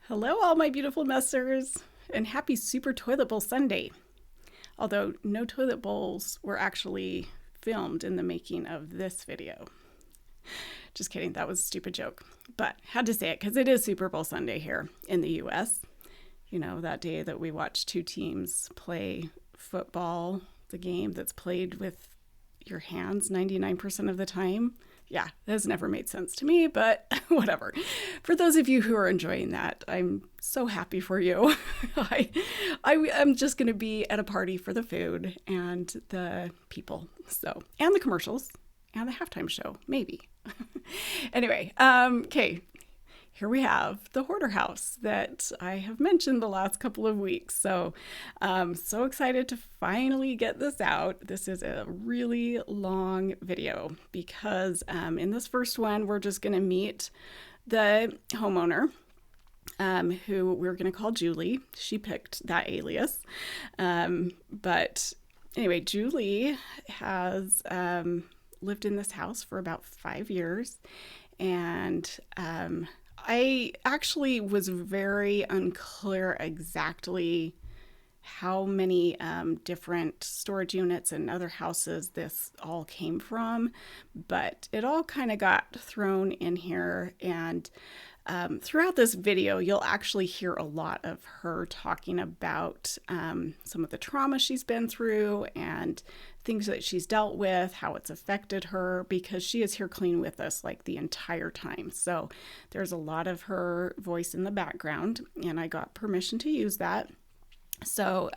Hello, all my beautiful messers, and happy Super Toilet Bowl Sunday. Although no toilet bowls were actually filmed in the making of this video. Just kidding, that was a stupid joke. But had to say it because it is Super Bowl Sunday here in the US. You know, that day that we watch two teams play football, the game that's played with your hands 99% of the time. Yeah, that has never made sense to me, but whatever. For those of you who are enjoying that, I'm so happy for you. I'm just going to be at a party for the food and the people, and the commercials and the halftime show, maybe. Anyway, okay. Here we have the hoarder house that I have mentioned the last couple of weeks. So excited to finally get this out. This is a really long video because in this first one, we're just going to meet the homeowner who we're going to call Julie. She picked that alias. But anyway, Julie has lived in this house for about 5 years. And I actually was very unclear exactly how many different storage units and other houses this all came from, but it all kind of got thrown in here. And throughout this video, you'll actually hear a lot of her talking about some of the trauma she's been through and things that she's dealt with, how it's affected her, because she is here clean with us like the entire time. So there's a lot of her voice in the background, and I got permission to use that. So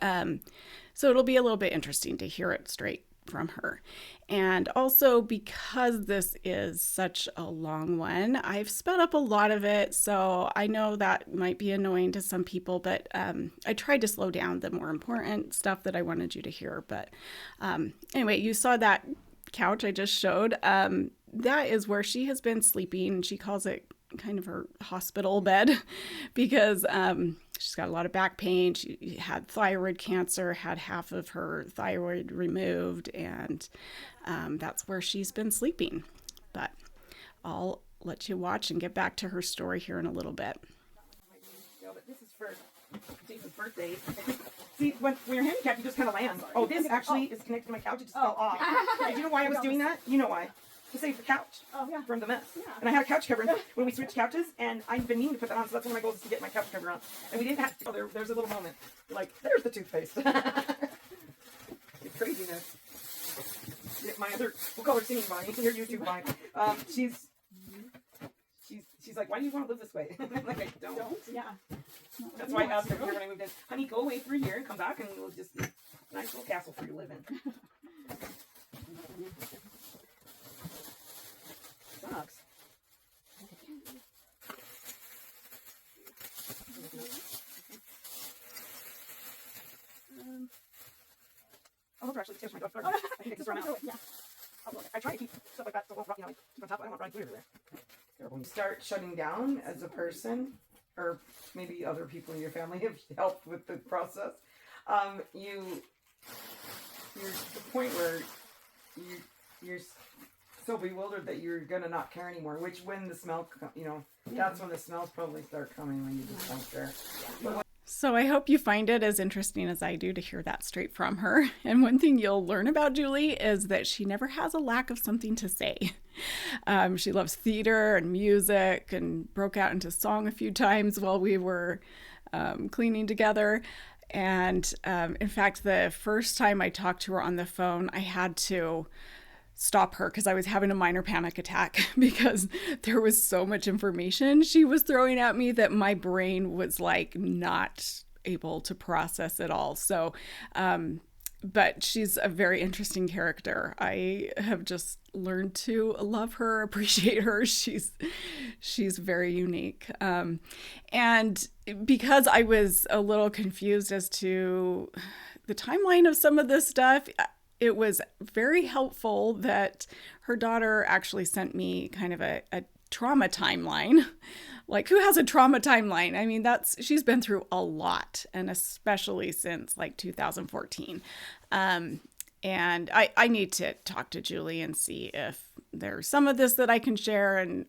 it'll be a little bit interesting to hear it straight from her. And also, because this is such a long one, I've sped up a lot of it. So I know that might be annoying to some people, but I tried to slow down the more important stuff that I wanted you to hear. But anyway, you saw that couch I just showed. That is where she has been sleeping. She calls it kind of her hospital bed because she's got a lot of back pain. She had thyroid cancer, had half of her thyroid removed, and that's where she's been sleeping. But I'll let you watch and get back to her story here in a little bit. This is for Jesus' birthday. See, when you're handicapped, you just kind of land. Oh, this actually is connected to my couch. It just fell off. Did you know why I was doing that? You know why. To save the couch from the mess. Yeah. And I had a couch cover when we switched couches, and I've been meaning to put that on, so that's one of my goals is to get my couch cover on. And we didn't have to. Oh, there's a little moment. Like, there's the toothpaste. It's craziness. My other, we'll call her Singing Bonnie. You can hear YouTube Bonnie. She's like, why do you want to live this way? I'm like, I don't. Yeah. That's why I asked her here when I moved in, honey, go away for a year and come back, and we'll just nice little castle for you to live in. Sucks. Oh, those are actually tips my dog. I can take this run out. Yeah. I try to keep stuff like that so keep on top. I don't want to run food everywhere. When you start shutting down as a person, or maybe other people in your family have helped with the process, you're to the point where you're so bewildered that you're gonna not care anymore. Which when the smell, that's when the smells probably start coming, when you just don't care. So I hope you find it as interesting as I do to hear that straight from her. And one thing you'll learn about Julie is that she never has a lack of something to say. She loves theater and music and broke out into song a few times while we were cleaning together. And in fact, the first time I talked to her on the phone, I had to stop her because I was having a minor panic attack because there was so much information she was throwing at me that my brain was like not able to process it all. So, but she's a very interesting character. I have just learned to love her, appreciate her. She's very unique. And because I was a little confused as to the timeline of some of this stuff, it was very helpful that her daughter actually sent me kind of a trauma timeline. Like, who has a trauma timeline? I mean, she's been through a lot, and especially since like 2014. And I need to talk to Julie and see if there's some of this that I can share, and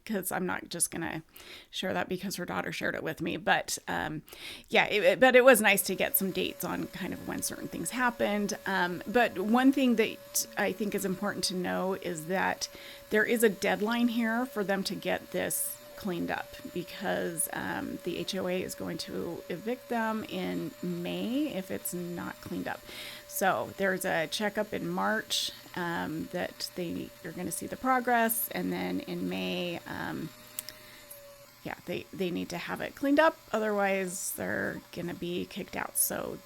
because I'm not just going to share that because her daughter shared it with me. But but it was nice to get some dates on kind of when certain things happened. But one thing that I think is important to know is that there is a deadline here for them to get this cleaned up, because the HOA is going to evict them in May if it's not cleaned up. So there's a checkup in March that you're going to see the progress, and then in May, they need to have it cleaned up, otherwise they're going to be kicked out. So,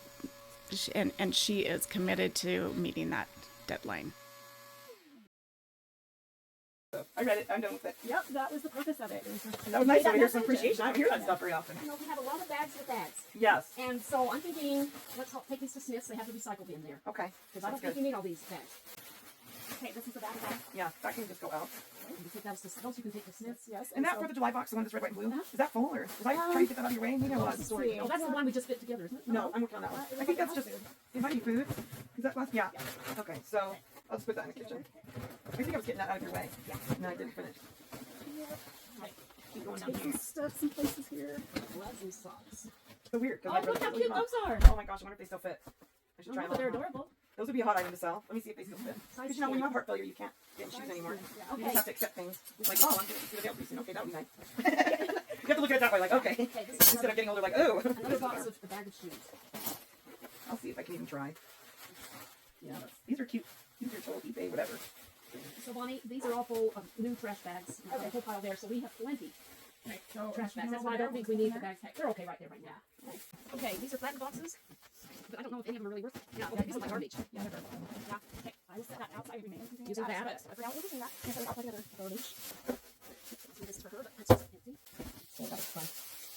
and she is committed to meeting that deadline. I read it. I'm done with it. Yep, that was the purpose of it. That was nice to hear some appreciation. I don't hear that stuff very often. You know, we have a lot of bags with bags. Yes. And so I'm thinking, let's take these to Smith's. They have the recycle bin there. Okay. Because I don't think you need all these bags. Okay, this is the bag bag. Yeah, that can just go out. You can take those you can take to Smith's, yes. And that 4th of July box, the one that's red, white, and blue, is that full, or was I trying to get that out of your way? Maybe I was. Sorry. Oh, that's the one we just fit together, isn't it? No, I'm working on that one. I think that's just, it might be food. Is that last? Yeah. Okay, so I'll just put that in the kitchen. I think I was getting that out of your way. Yeah. No, I didn't finish. Keep going down Take here. some stuff, some places here. Gloves and socks. So weird. Oh, look how cute those are. Oh my gosh, I wonder if they still fit. I should try them They're on. adorable. Those would be a hot item to sell. Let me see if they still fit. Because you know, when you have heart failure, you can't get in shoes anymore. Yeah, You okay. just have to accept things. It's like, oh, I'm going to see the veil pretty soon. Okay, that would be nice. You have to look at it that way, like, okay. this is Instead of getting older, like, oh. Another box of the bag of shoes. I'll see if I can even try. Yeah, these are cute. These are total eBay, whatever. So Bonnie, these are all full of new trash bags. Okay, a whole pile there, so we have plenty. Okay, so Trash bags. That's why I don't think we need the bags. They're okay right there right now. Okay, these are flattened boxes. But I don't know if any of them are really worth it. Yeah, okay, these are like garbage. Yeah, they're very cool. Yeah. Okay, I will set that outside of your name. using that. I forgot what was in that. I set it outside the other garbage. So this is for her, but it's just empty. So that was fun.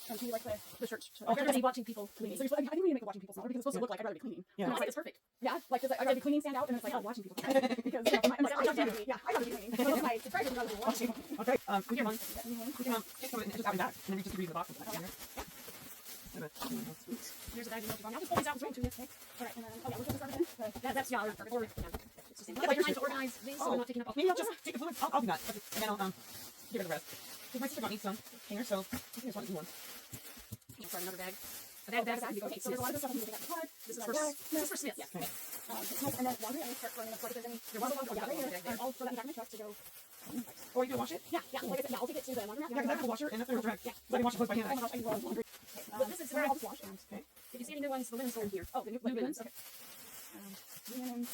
And do you like the church? Oh, you're gonna be watching people cleaning. So you're, I think we need to make a watching people song because it's supposed to look like I'd rather be cleaning. Yeah. And I was like, it's perfect. Yeah, like I'd rather be cleaning stand out, and it's like, oh, watching people. Because I'm like, I'd rather be, yeah, I'd rather be cleaning. So it's my surprise is rather be watching. Okay, we Here, can, Bonnie. we can take some of it and just out and back, and then we just read the box and put that in here. Here's a bag of milk. I'll just pull these out and throw them to you. Okay. All right, and then, oh yeah, we're going to start again. That's, yeah, or yeah. It's just, like trying to organize these so we're not taking up all. Maybe I'll just take the fluid. I'll do that. And then I'll get rid of the rest. Because my sister got me some hangers, so I think there's one new one. I'll start another bag. A bag, okay, so there's a lot of stuff I'm going to take out. This is for Smith. Yeah. Okay. And then laundry, I'm going to start throwing up, like, if there's any. There was a laundry. Yeah, right here. I'll throw that in the back of my truck to go. Oh, you gonna wash it? Yeah, like I said, yeah, I'll take it to the laundromat. Yeah, because I have a washer and that's a drag. So I can wash the clothes by hand. Oh my gosh, I love laundry. But this is where I'll just wash them. Okay. If you see any new ones, the linen's over here. Oh, the new linens. Okay. Linens.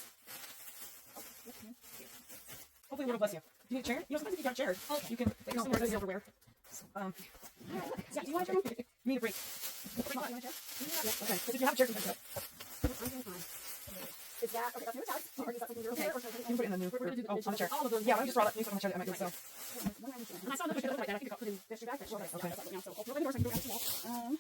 Hopefully, Lord will bless you. Do you need a chair? You know, sometimes if you got a chair, you can take some of the silverware. Yeah, do you want a chair? You need a break. You want a chair? Okay. So if you have a chair, you can put it. Is that, okay, that's new tags? Or is that something you're okay? Or should I You can put it in the new. We're going to do the on the chair. all of those. Yeah, I just brought up new stuff on the chair that I might do so. And I saw another chair like that. I think I got put in This your bag? Okay. Okay. Yeah, so I'll throw it in the door so I can go out small.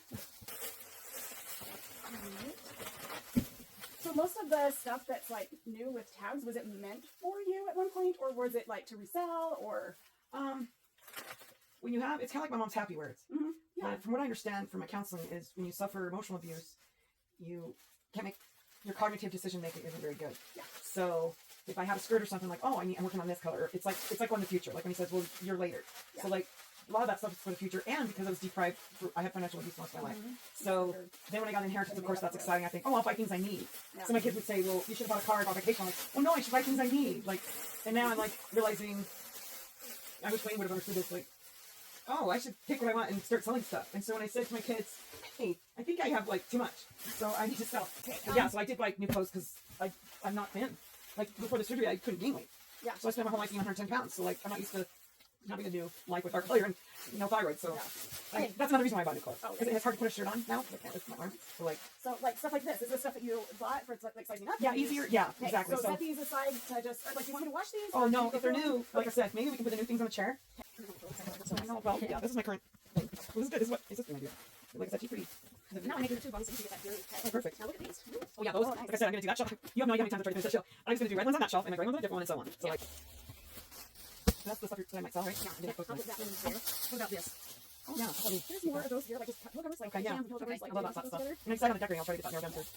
So most of the stuff that's like new with tags, was it meant for you at one point, or was it like to resell, or? When you have, it's kind of like my mom's happy words. Mm-hmm. Yeah. From what I understand from my counseling is when you suffer emotional abuse, you can't make your cognitive decision making isn't very good. Yeah. So if I have a skirt or something like, oh, I'm working on this color, it's like going in the future. Like when he says, well, you're later. Yeah. So like a lot of that stuff is for the future, and because I was deprived, I had financial abuse most of my life. So then when I got inheritance, of course, that's exciting. I think, oh, I'll buy things I need. Yeah. So my kids would say, well, you should have bought a car, bought a vacation. I'm like, oh no, I should buy things I need. Like, and now I'm like realizing, I wish Wayne would have understood this. Like, oh, I should pick what I want and start selling stuff. And so when I said to my kids, hey, I think I have like too much, so I need to sell. Yeah, so I did like new clothes because I'm not thin. Like before the surgery, I couldn't gain weight. Yeah. So I spent my whole life being 110 pounds. So like I'm not used to having a new life with heart failure and no thyroid. So that's another reason why I bought new clothes. Because it's hard to put a shirt on now. I can't lift my arm. So like stuff like this is the stuff that you bought for like sizing up. yeah, easier. Yeah, Okay, exactly. So set these aside to just like, do you want me to wash these? Oh or no, do you if they're prefer- new, like I said, maybe we can put the new things on the chair. So I know, well, yeah, this is my current thing. Well, this is good. This is what my sister and I do. Like I said, she's pretty. Now I make it two buns so you can get that dirty. Oh, perfect. Now look at these. Oh yeah, those. Like I said, I'm gonna do that shelf. You have no idea how many times I've tried to finish that shelf. I'm just gonna do red ones on that shelf and the gray ones on a different one and so on. So like, that's the stuff that I might sell, right? Yeah. I'll put that one in there. What about this? Oh yeah. There's more of those here, like just cut hookers, like Okay, yeah. cans and hookers, like I love that put stuff. those together. And I decided on the decorating. I'll try to get that narrowed down to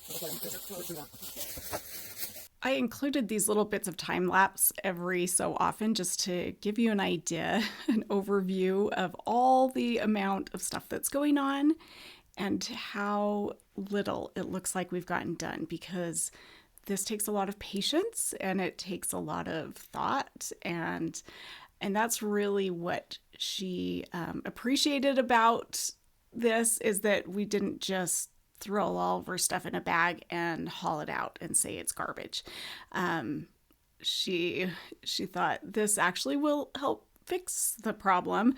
do that. I included these little bits of time lapse every so often just to give you an idea, an overview of all the amount of stuff that's going on and how little it looks like we've gotten done, because this takes a lot of patience and it takes a lot of thought, and that's really what she appreciated about this, is that we didn't just throw all of her stuff in a bag and haul it out and say it's garbage. She thought this actually will help fix the problem,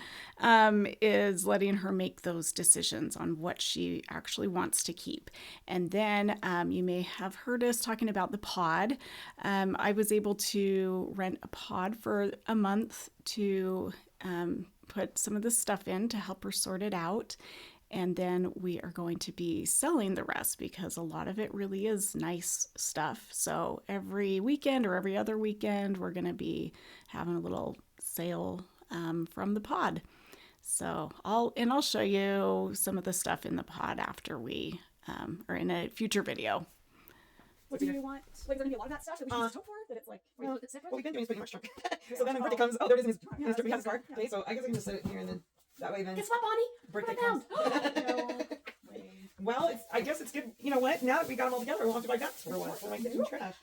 is letting her make those decisions on what she actually wants to keep. And then you may have heard us talking about the pod. I was able to rent a pod for a month to put some of this stuff in to help her sort it out. And then we are going to be selling the rest, because a lot of it really is nice stuff. So every weekend or every other weekend, we're going to be having a little sale from the pod. So I'll show you some of the stuff in the pod after we or in a future video. What do you want? Like, is there gonna be a lot of that stuff that we should just hope for? That it's like, Well, it's separate? what we've been doing is pretty much trunk. So then when birthday comes, oh, there it is in his he has his card. Okay, so I guess I can just set it here, and then that way then Guess what, Bonnie? birthday What I comes. found. Well, I guess it's good. You know what? Now that we got them all together, we'll have to buy guts for what? For my kitchen trash.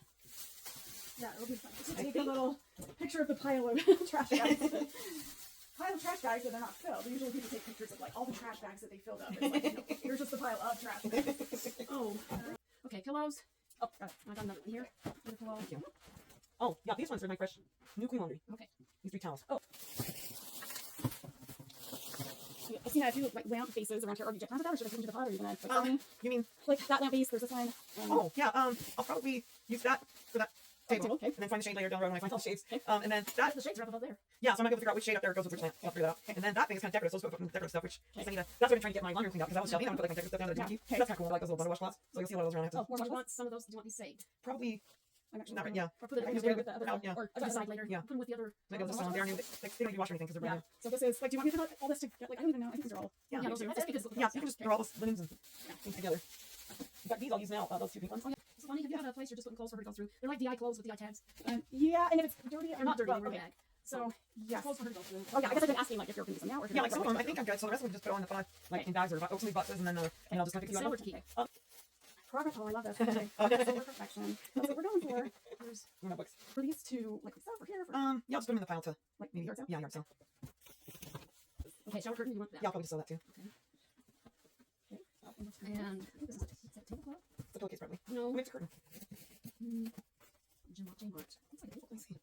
Yeah, it'll be fun. Just take a little picture of the pile of trash bags. Pile of trash bags that they're not filled. Usually people take pictures of like all the trash bags that they filled up. It's like, you know, here's just a pile of trash bags. Oh. Okay, pillows. Oh, got it. I got another one here. Another pillow. Thank you. Oh, yeah, these ones are my fresh new clean laundry. Okay. These 3 towels. Oh. I've seen a few like lamp faces around here. Or you just planted that, or should I put them to the pot, or are you gonna like, You mean? like that lamp base? There's this one. Oh, yeah. I'll probably use that for that table, okay. and then find the shade layer down the road when I find all the shades. Okay. And then that. The shades are up above there. Yeah, so I'm gonna go figure out which shade up there goes with which lamp. I'll figure that out. Okay. And then that thing is kind of decorative. So let's put decorative stuff, which I need to. That's what I'm trying to get my laundry cleaned out, because I was shelving. I'm gonna put like my decorative stuff down the dinky. Okay. That's kind of cool. I like those little butter washcloths. So you'll see a lot of those around. I have to. Oh, do you want some of those? Do you want these saved? Probably. I'm actually Not right, yeah. Or put it I can just there put with the other. out, yeah. Or decide later. Yeah. Put them with the other. Maybe I'll just sell them. They aren't new. They don't need to wash or anything because they're brand new. So this is like. Do you want me to put all this together? Like, I don't even know. I think these are all. Yeah, those are. That's because. Yeah, you can just throw all those linens and things together. In fact, these I'll use now. Those 2 pink ones. Oh yeah. So Bonnie, have you got a place you're just putting clothes for her to go through? They're like DI clothes with DI tags. Yeah, and if it's dirty, They're not dirty. well, They're in a okay. bag. So yeah, clothes for her to go through. Oh yeah, I guess I've been asking like if you're going to use them now or if you're Yeah, like some of them, I think I'm good. So the rest of them just put on the 5, like in bags or some of these boxes, and then and I'll just kind of Sell or keep to keep. them. Progress. Oh, I love this. Okay. Perfection. That's what we're going for. Here's Books. for these two, like myself or here. For, Yeah, I'll just put them in the file to like maybe. yard sale? Yeah, yard sale. Okay, shower curtain. You want that? Yeah, I'll probably just sell that too. Okay. And I think this is a tablecloth. It's a pillowcase, probably. No. Oh, it's a curtain. Jim Mart. It's like a Let me see.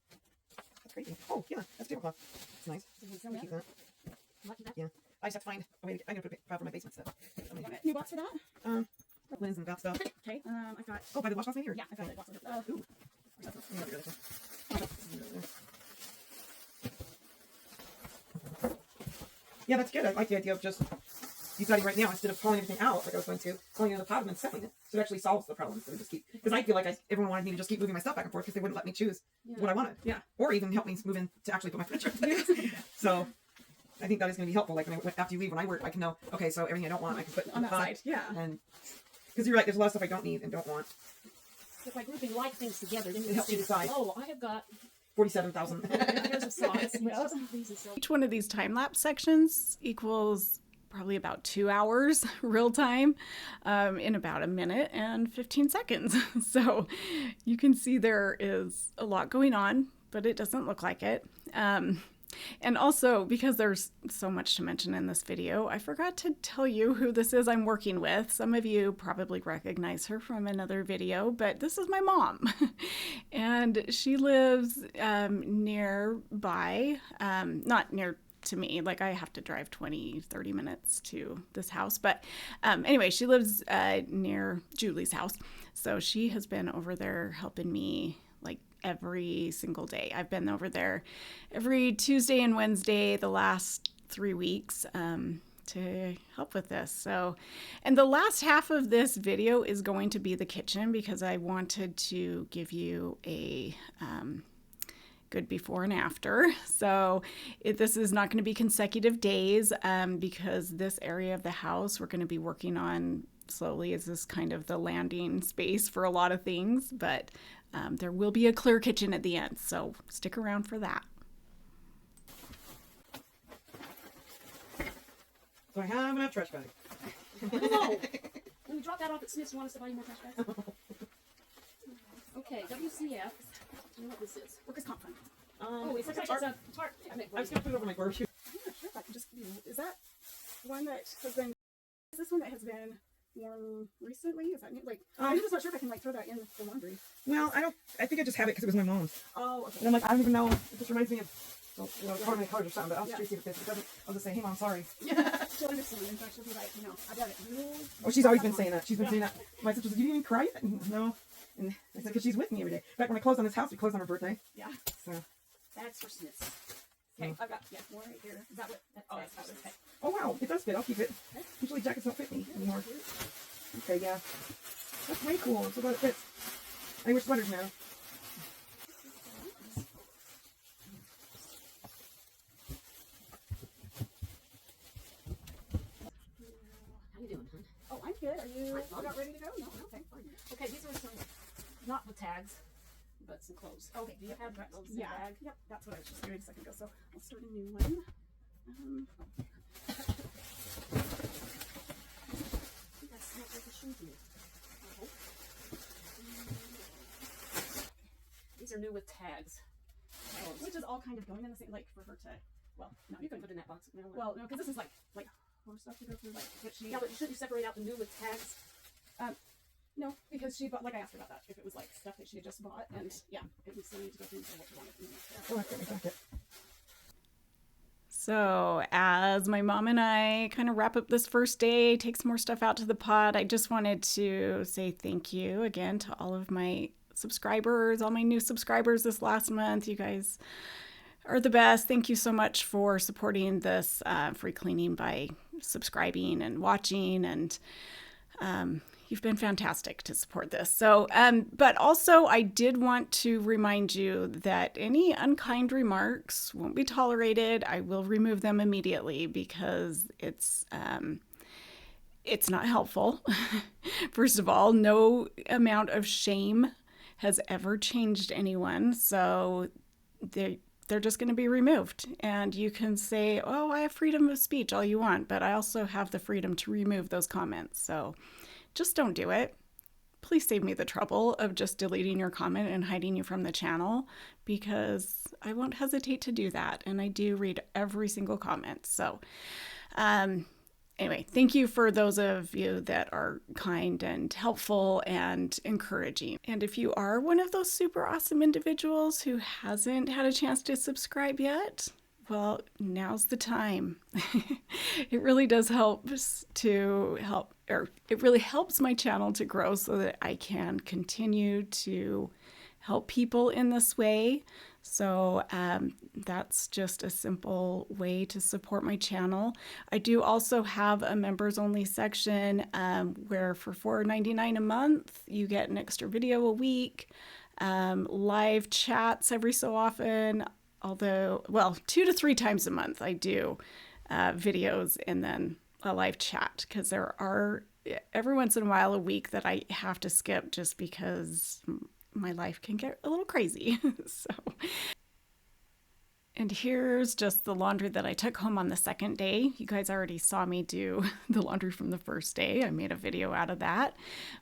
That's crazy. Oh, yeah, that's a tablecloth. It's nice. table. Keep that. Lucky that. Yeah. I just have to find a way to, I'm going to put it for my basement stuff. New box for that? Linens and that stuff. Okay. I've got. Oh, by the washcloth in here? Yeah, I found it. Box of ooh. Yeah, that's good. I like the idea of just deciding right now instead of pulling everything out like I was going to, pulling it in the pot and then selling it. So it actually solves the problem. So just keep, because I feel like everyone wanted me to just keep moving my stuff back and forth because they wouldn't let me choose what I wanted. Yeah. Or even help me move in to actually put my furniture in. So I think that is going to be helpful. Like after you leave, when I work, I can know, okay, so everything I don't want, I can put On that side, yeah. And because you're right, there's a lot of stuff I don't need and don't want. If by grouping like things together, then you It helps you decide. Oh, I have got 47,000. pairs of socks. These is so. Each one of these time-lapse sections equals probably about 2 hours real time in about a minute and 15 seconds. So you can see there is a lot going on, but it doesn't look like it. And also, because there's so much to mention in this video, I forgot to tell you who this is I'm working with. Some of you probably recognize her from another video, but this is my mom. And she lives nearby, not near to me, like I have to drive 20-30 minutes to this house, but anyway, she lives near Julie's house, so she has been over there helping me like every single day. I've been over there every Tuesday and Wednesday the last 3 weeks to help with this. So, and the last half of this video is going to be the kitchen because I wanted to give you a good before and after. So this is not going to be consecutive days because this area of the house we're going to be working on slowly. Is this kind of the landing space for a lot of things, but There will be a clear kitchen at the end, so stick around for that. So I have enough trash bags. No. When we drop that off at Smith's, you want us to buy you more trash bags? Okay, WCF. Do you know what this is? Workers' comp fund. Oh, it's like it's a tart. I was going to put it over my barbecue. I'm not sure if I can just, is that one that has been, is this one that has been worn recently? Is that new? Like, I'm just not sure if I can like throw that in the laundry. Well, I think I just have it because it was my mom's. Oh, okay. And I'm like, I don't even know. It just reminds me of, well, you know, part of my cards or something, but I'll just see if it doesn't. I'll just say, hey, Mom, sorry. Yeah, she'll understand. In fact, she'll be like, I got it. Oh, she's always been saying that. She's been saying that. My sister says, you didn't even cry yet? No. And I said, because she's with me every day. In fact, when I closed on this house, we closed on her birthday. Yeah. So. That's for Smith's. Okay, I've got one right here. Is that what? That's what. Okay. Oh, wow. It does fit. I'll keep it. Usually jackets don't fit me anymore. Okay, yeah. That's way cool. I'm so glad it fits. I wear sweaters now. How you doing, hon? Oh, I'm good. Are you about ready to go? No? Okay. Okay, these are some, not with tags, but some clothes. Okay. Do you have those in the Yeah. bag? Yep. That's what I was just doing a second ago. So I'll start a new one. That smells like a shoe to me. I hope. These are new with tags. Which is all kind of going in the same, like for her to, well, no, You can put it in that box. No, well, no, because this is like more stuff to go through, like what she. yeah, but shouldn't you separate out the new with tags? No, because she bought, like I asked her about that, if it was like stuff that she had just bought, and yeah, it was still need to go through what she wanted. Oh, I got my jacket. So as my mom and I kind of wrap up this first day, take some more stuff out to the pod, I just wanted to say thank you again to all of my subscribers, all my new subscribers this last month. You guys are the best. Thank you so much for supporting this free cleaning by subscribing and watching, and you've been fantastic to support this. So, but also I did want to remind you that any unkind remarks won't be tolerated. I will remove them immediately because it's not helpful. First of all, no amount of shame has ever changed anyone. So they're just going to be removed. And you can say, oh, I have freedom of speech all you want, but I also have the freedom to remove those comments. So just don't do it. Please save me the trouble of just deleting your comment and hiding you from the channel, because I won't hesitate to do that. And I do read every single comment. So anyway, thank you for those of you that are kind and helpful and encouraging. And if you are one of those super awesome individuals who hasn't had a chance to subscribe yet, well, now's the time. It really does it really helps my channel to grow so that I can continue to help people in this way. So that's just a simple way to support my channel. I do also have a members only section where for $4.99 a month, you get an extra video a week, live chats every so often, although, well, 2 to 3 times a month I do videos and then a live chat, because there are every once in a while a week that I have to skip just because my life can get a little crazy. So, and here's just the laundry that I took home on the second day. You guys already saw me do the laundry from the first day. I made a video out of that,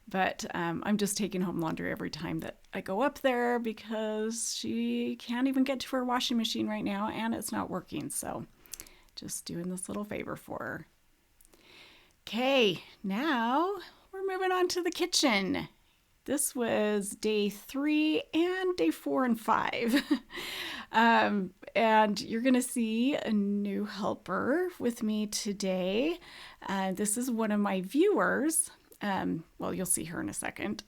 but I'm just taking home laundry every time that I go up there because she can't even get to her washing machine right now and it's not working. So just doing this little favor for her. Okay, now we're moving on to the kitchen. This was day 3 and day 4 and 5. And you're going to see a new helper with me today. This is one of my viewers. Well, you'll see her in a second.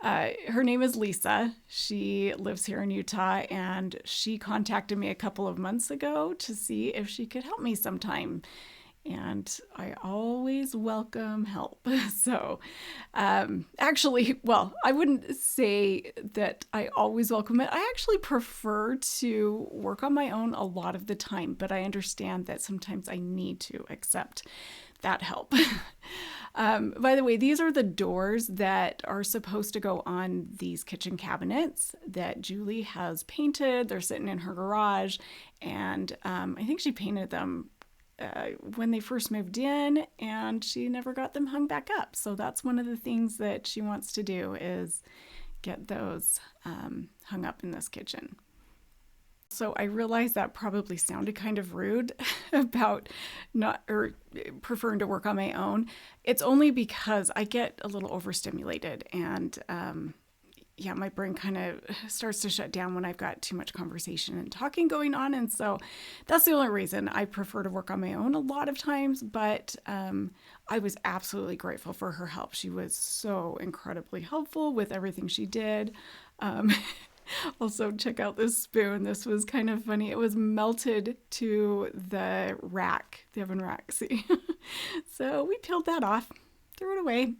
Her name is Lisa. She lives here in Utah, and she contacted me a couple of months ago to see if she could help me sometime and I always welcome help. So actually, well, I wouldn't say that I always welcome it. I actually prefer to work on my own a lot of the time, but I understand that sometimes I need to accept that help. By the way, these are the doors that are supposed to go on these kitchen cabinets that Julie has painted. They're sitting in her garage, and I think she painted them when they first moved in, and she never got them hung back up. So that's one of the things that she wants to do, is get those hung up in this kitchen. So I realized that probably sounded kind of rude about preferring to work on my own. It's only because I get a little overstimulated, and yeah, my brain kind of starts to shut down when I've got too much conversation and talking going on. And so that's the only reason I prefer to work on my own a lot of times. But I was absolutely grateful for her help. She was so incredibly helpful with everything she did. Also, check out this spoon. This was kind of funny. It was melted to the rack, the oven rack, see? So we peeled that off, threw it away.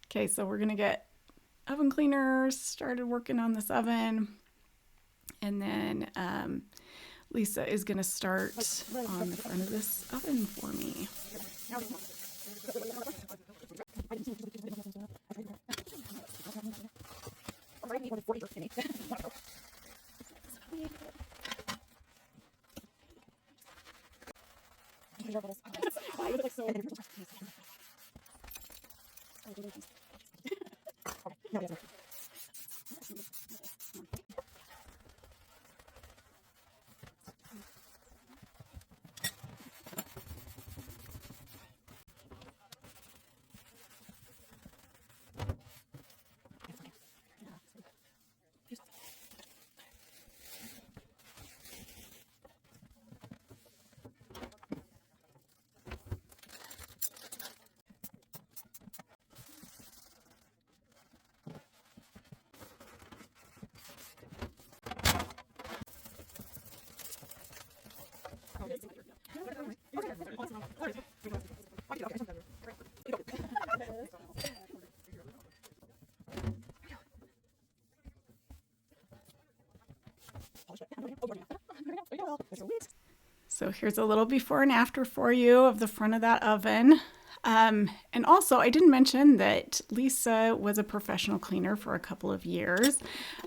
Okay, so we're gonna get oven cleaner, started working on this oven. And then Lisa is gonna start on the front of this oven for me. So here's a little before and after for you of the front of that oven. And also, I didn't mention that Lisa was a professional cleaner for a couple of years.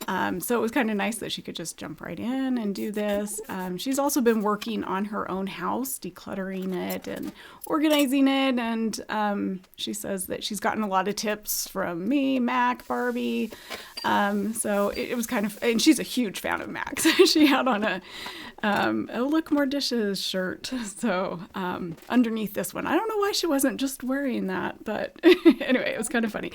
So it was kind of nice that she could just jump right in and do this. She's also been working on her own house, decluttering it and organizing it. And she says that she's gotten a lot of tips from me, Mac, Barbie. So it was kind of, and she's a huge fan of Mac's. She had on a oh, look, more dishes shirt. So underneath this one, I don't know why she wasn't just wearing that, but anyway, it was kind of funny.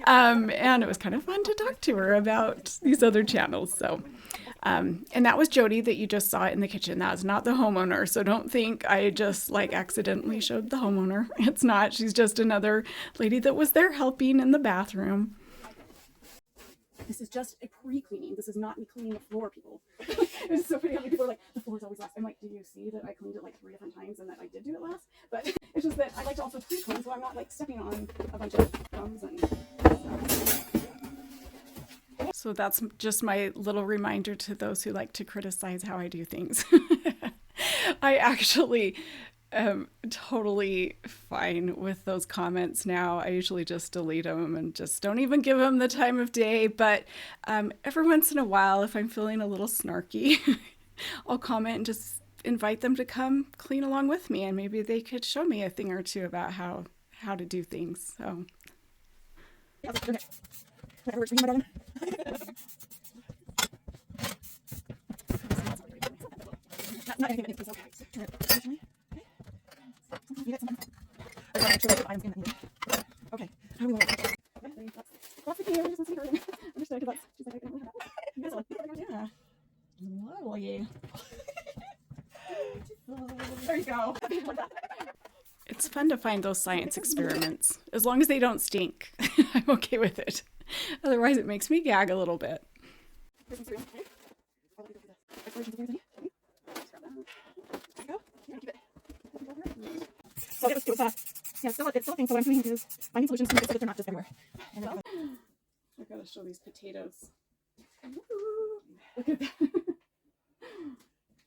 And it was kind of fun to talk to her about these other channels. So, and that was Jody that you just saw in the kitchen. That's not the homeowner. So don't think I just like accidentally showed the homeowner. It's not. She's just another lady that was there helping in the bathroom. This is just a pre-cleaning. This is not me cleaning the floor, people. It's so funny how many people are like, the floor's always last. I'm like, do you see that I cleaned it like 3 different times and that I did do it last? But it's just that I like to also pre-clean so I'm not like stepping on a bunch of crumbs and So that's just my little reminder to those who like to criticize how I do things. I actually am totally fine with those comments now. I usually just delete them and just don't even give them the time of day. But every once in a while, if I'm feeling a little snarky, I'll comment and just invite them to come clean along with me, and maybe they could show me a thing or two about how to do things. So. Okay. How do we want it? That's the key. I just want to see her. Understood, because she's like, I don't know how. Yeah. Lovely. There you go. It's fun to find those science experiments. As long as they don't stink, I'm okay with it. Otherwise, it makes me gag a little bit. it's still a thing. So what I'm doing is finding solutions to make it so that they're not just everywhere. And then I've got to show these potatoes. Ooh, look at that.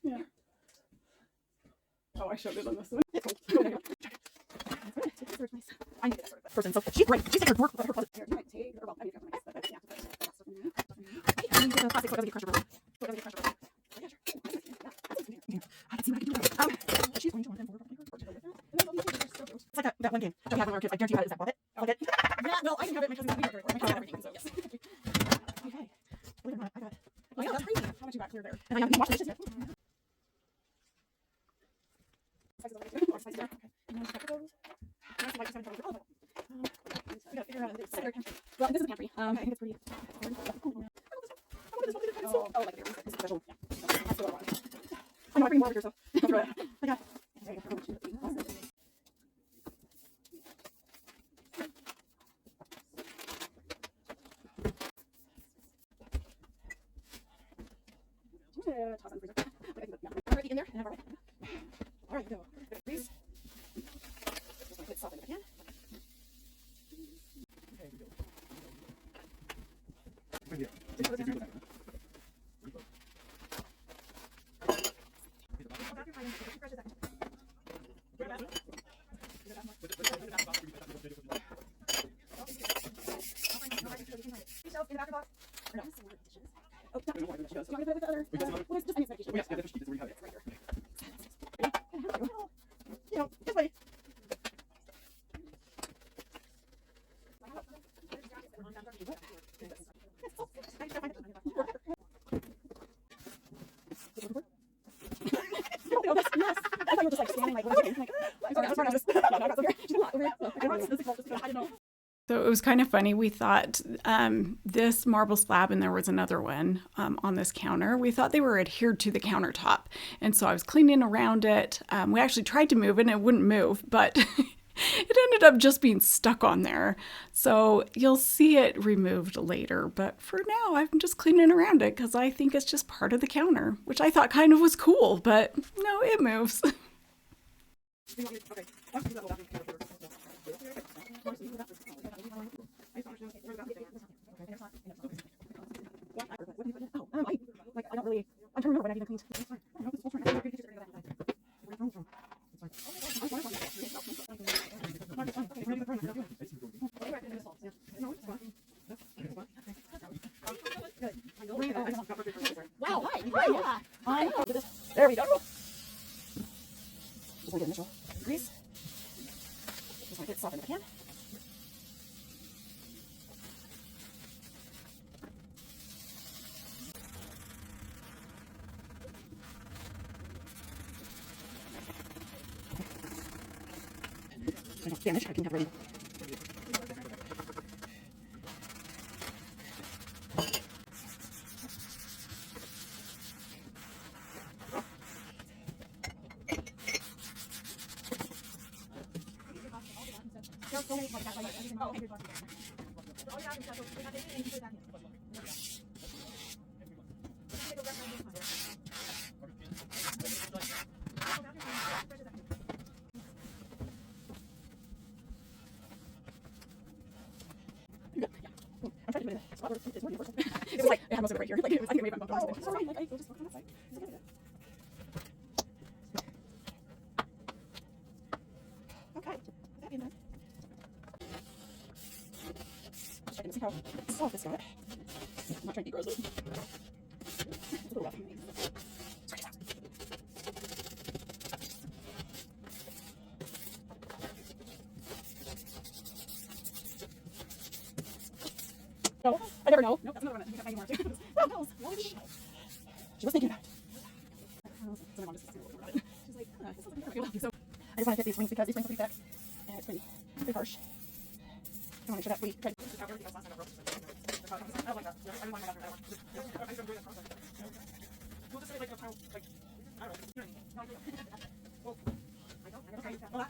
Yeah. Oh, I showed it on this one. I need that sort of person. So she's great. She's taking her closet. Here, you might take, or well, I mean, you have to yeah. I need the plastic foot crusher roller. I can see what I can do. She's going to want them for it's like that one game that we had when we were kids. I guarantee you had it. Is that Bought It? Bought It? Yeah, no, I didn't have it. My cousin had it. My cousin had everything, so yes. Okay. Believe it or not, I got. Oh, yeah, that's crazy. How much you got clear there? And I haven't watched the dishes yet. Spices over there too. Or spices there. Okay. And then pepper those. We gotta figure out this. Well, this is the pantry. I think it's pretty. Oh, like a special. I know I bring more over here, so I'll throw it. I got. There you go. Toss in the freezer. Already in there. And all right, go. Please. Just want to soften it again. So it was kind of funny. We thought this marble slab, and there was another one on this counter. We thought they were adhered to the countertop. And so I was cleaning around it. We actually tried to move it and it wouldn't move, but it ended up just being stuck on there. So you'll see it removed later. But for now, I'm just cleaning around it because I think it's just part of the counter, which I thought kind of was cool, but no, it moves. I'm trying to remember when I even cleaned. Wow, hi. There we go. Just want to get initial grease. Just want to get it softened if I can. Damage, I can have ready. It was like, it had most of it right here. Like, I think it made my bump. Oh, sorry. Like, I will just look on that side. Okay. That being done. Just checking to see how soft this got. I'm not trying to be gross. It's a little rough. Scratch it out. No, I never know. Nope, that's another one. I think I more too. She was thinking about it. She's like, this is pretty good. So I just want to get these rings because these rings are pretty thick and it's pretty harsh. I want to make sure that we try to I don't like that. I don't want to we'll just say like a pile, like, I don't know. Well, I don't. Okay. Well,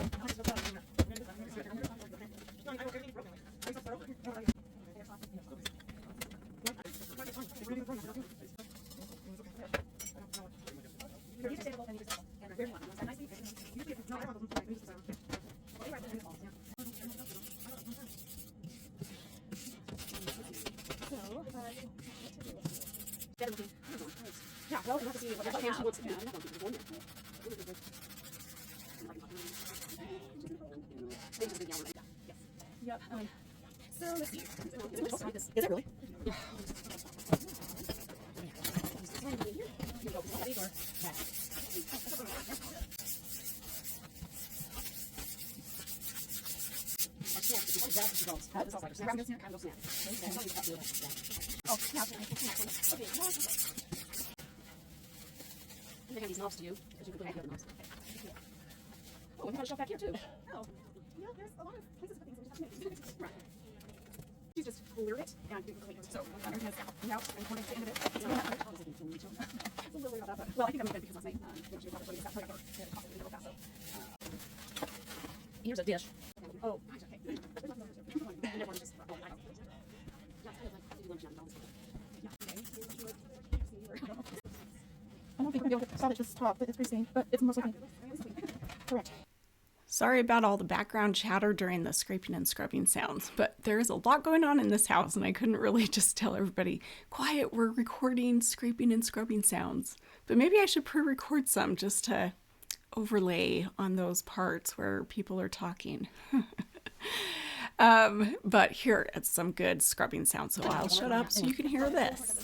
Yeah, well, we'll have to see what hand she wants to do. Yep. So let's see. Is it really? Yeah. They have these knobs to you, but you can put the other knobs. Oh, we have a shelf back here too. Oh, yeah, there's a lot of places to put things. We just have to make right. She's just cleared it and we can clean it. So everything is out and according to the end of it. It's a little worried about that, but well, I think that was good because last night when she was probably got real fast. So here's a dish. Oh, gosh, okay. I don't think we're going to be able to salvage this top, but it's pretty stained, but it's mostly clean. Correct. Sorry about all the background chatter during the scraping and scrubbing sounds, but there is a lot going on in this house and I couldn't really just tell everybody, quiet, we're recording scraping and scrubbing sounds. But maybe I should pre-record some just to overlay on those parts where people are talking. But here, it's some good scrubbing sounds, so I'll shut up so you can hear this.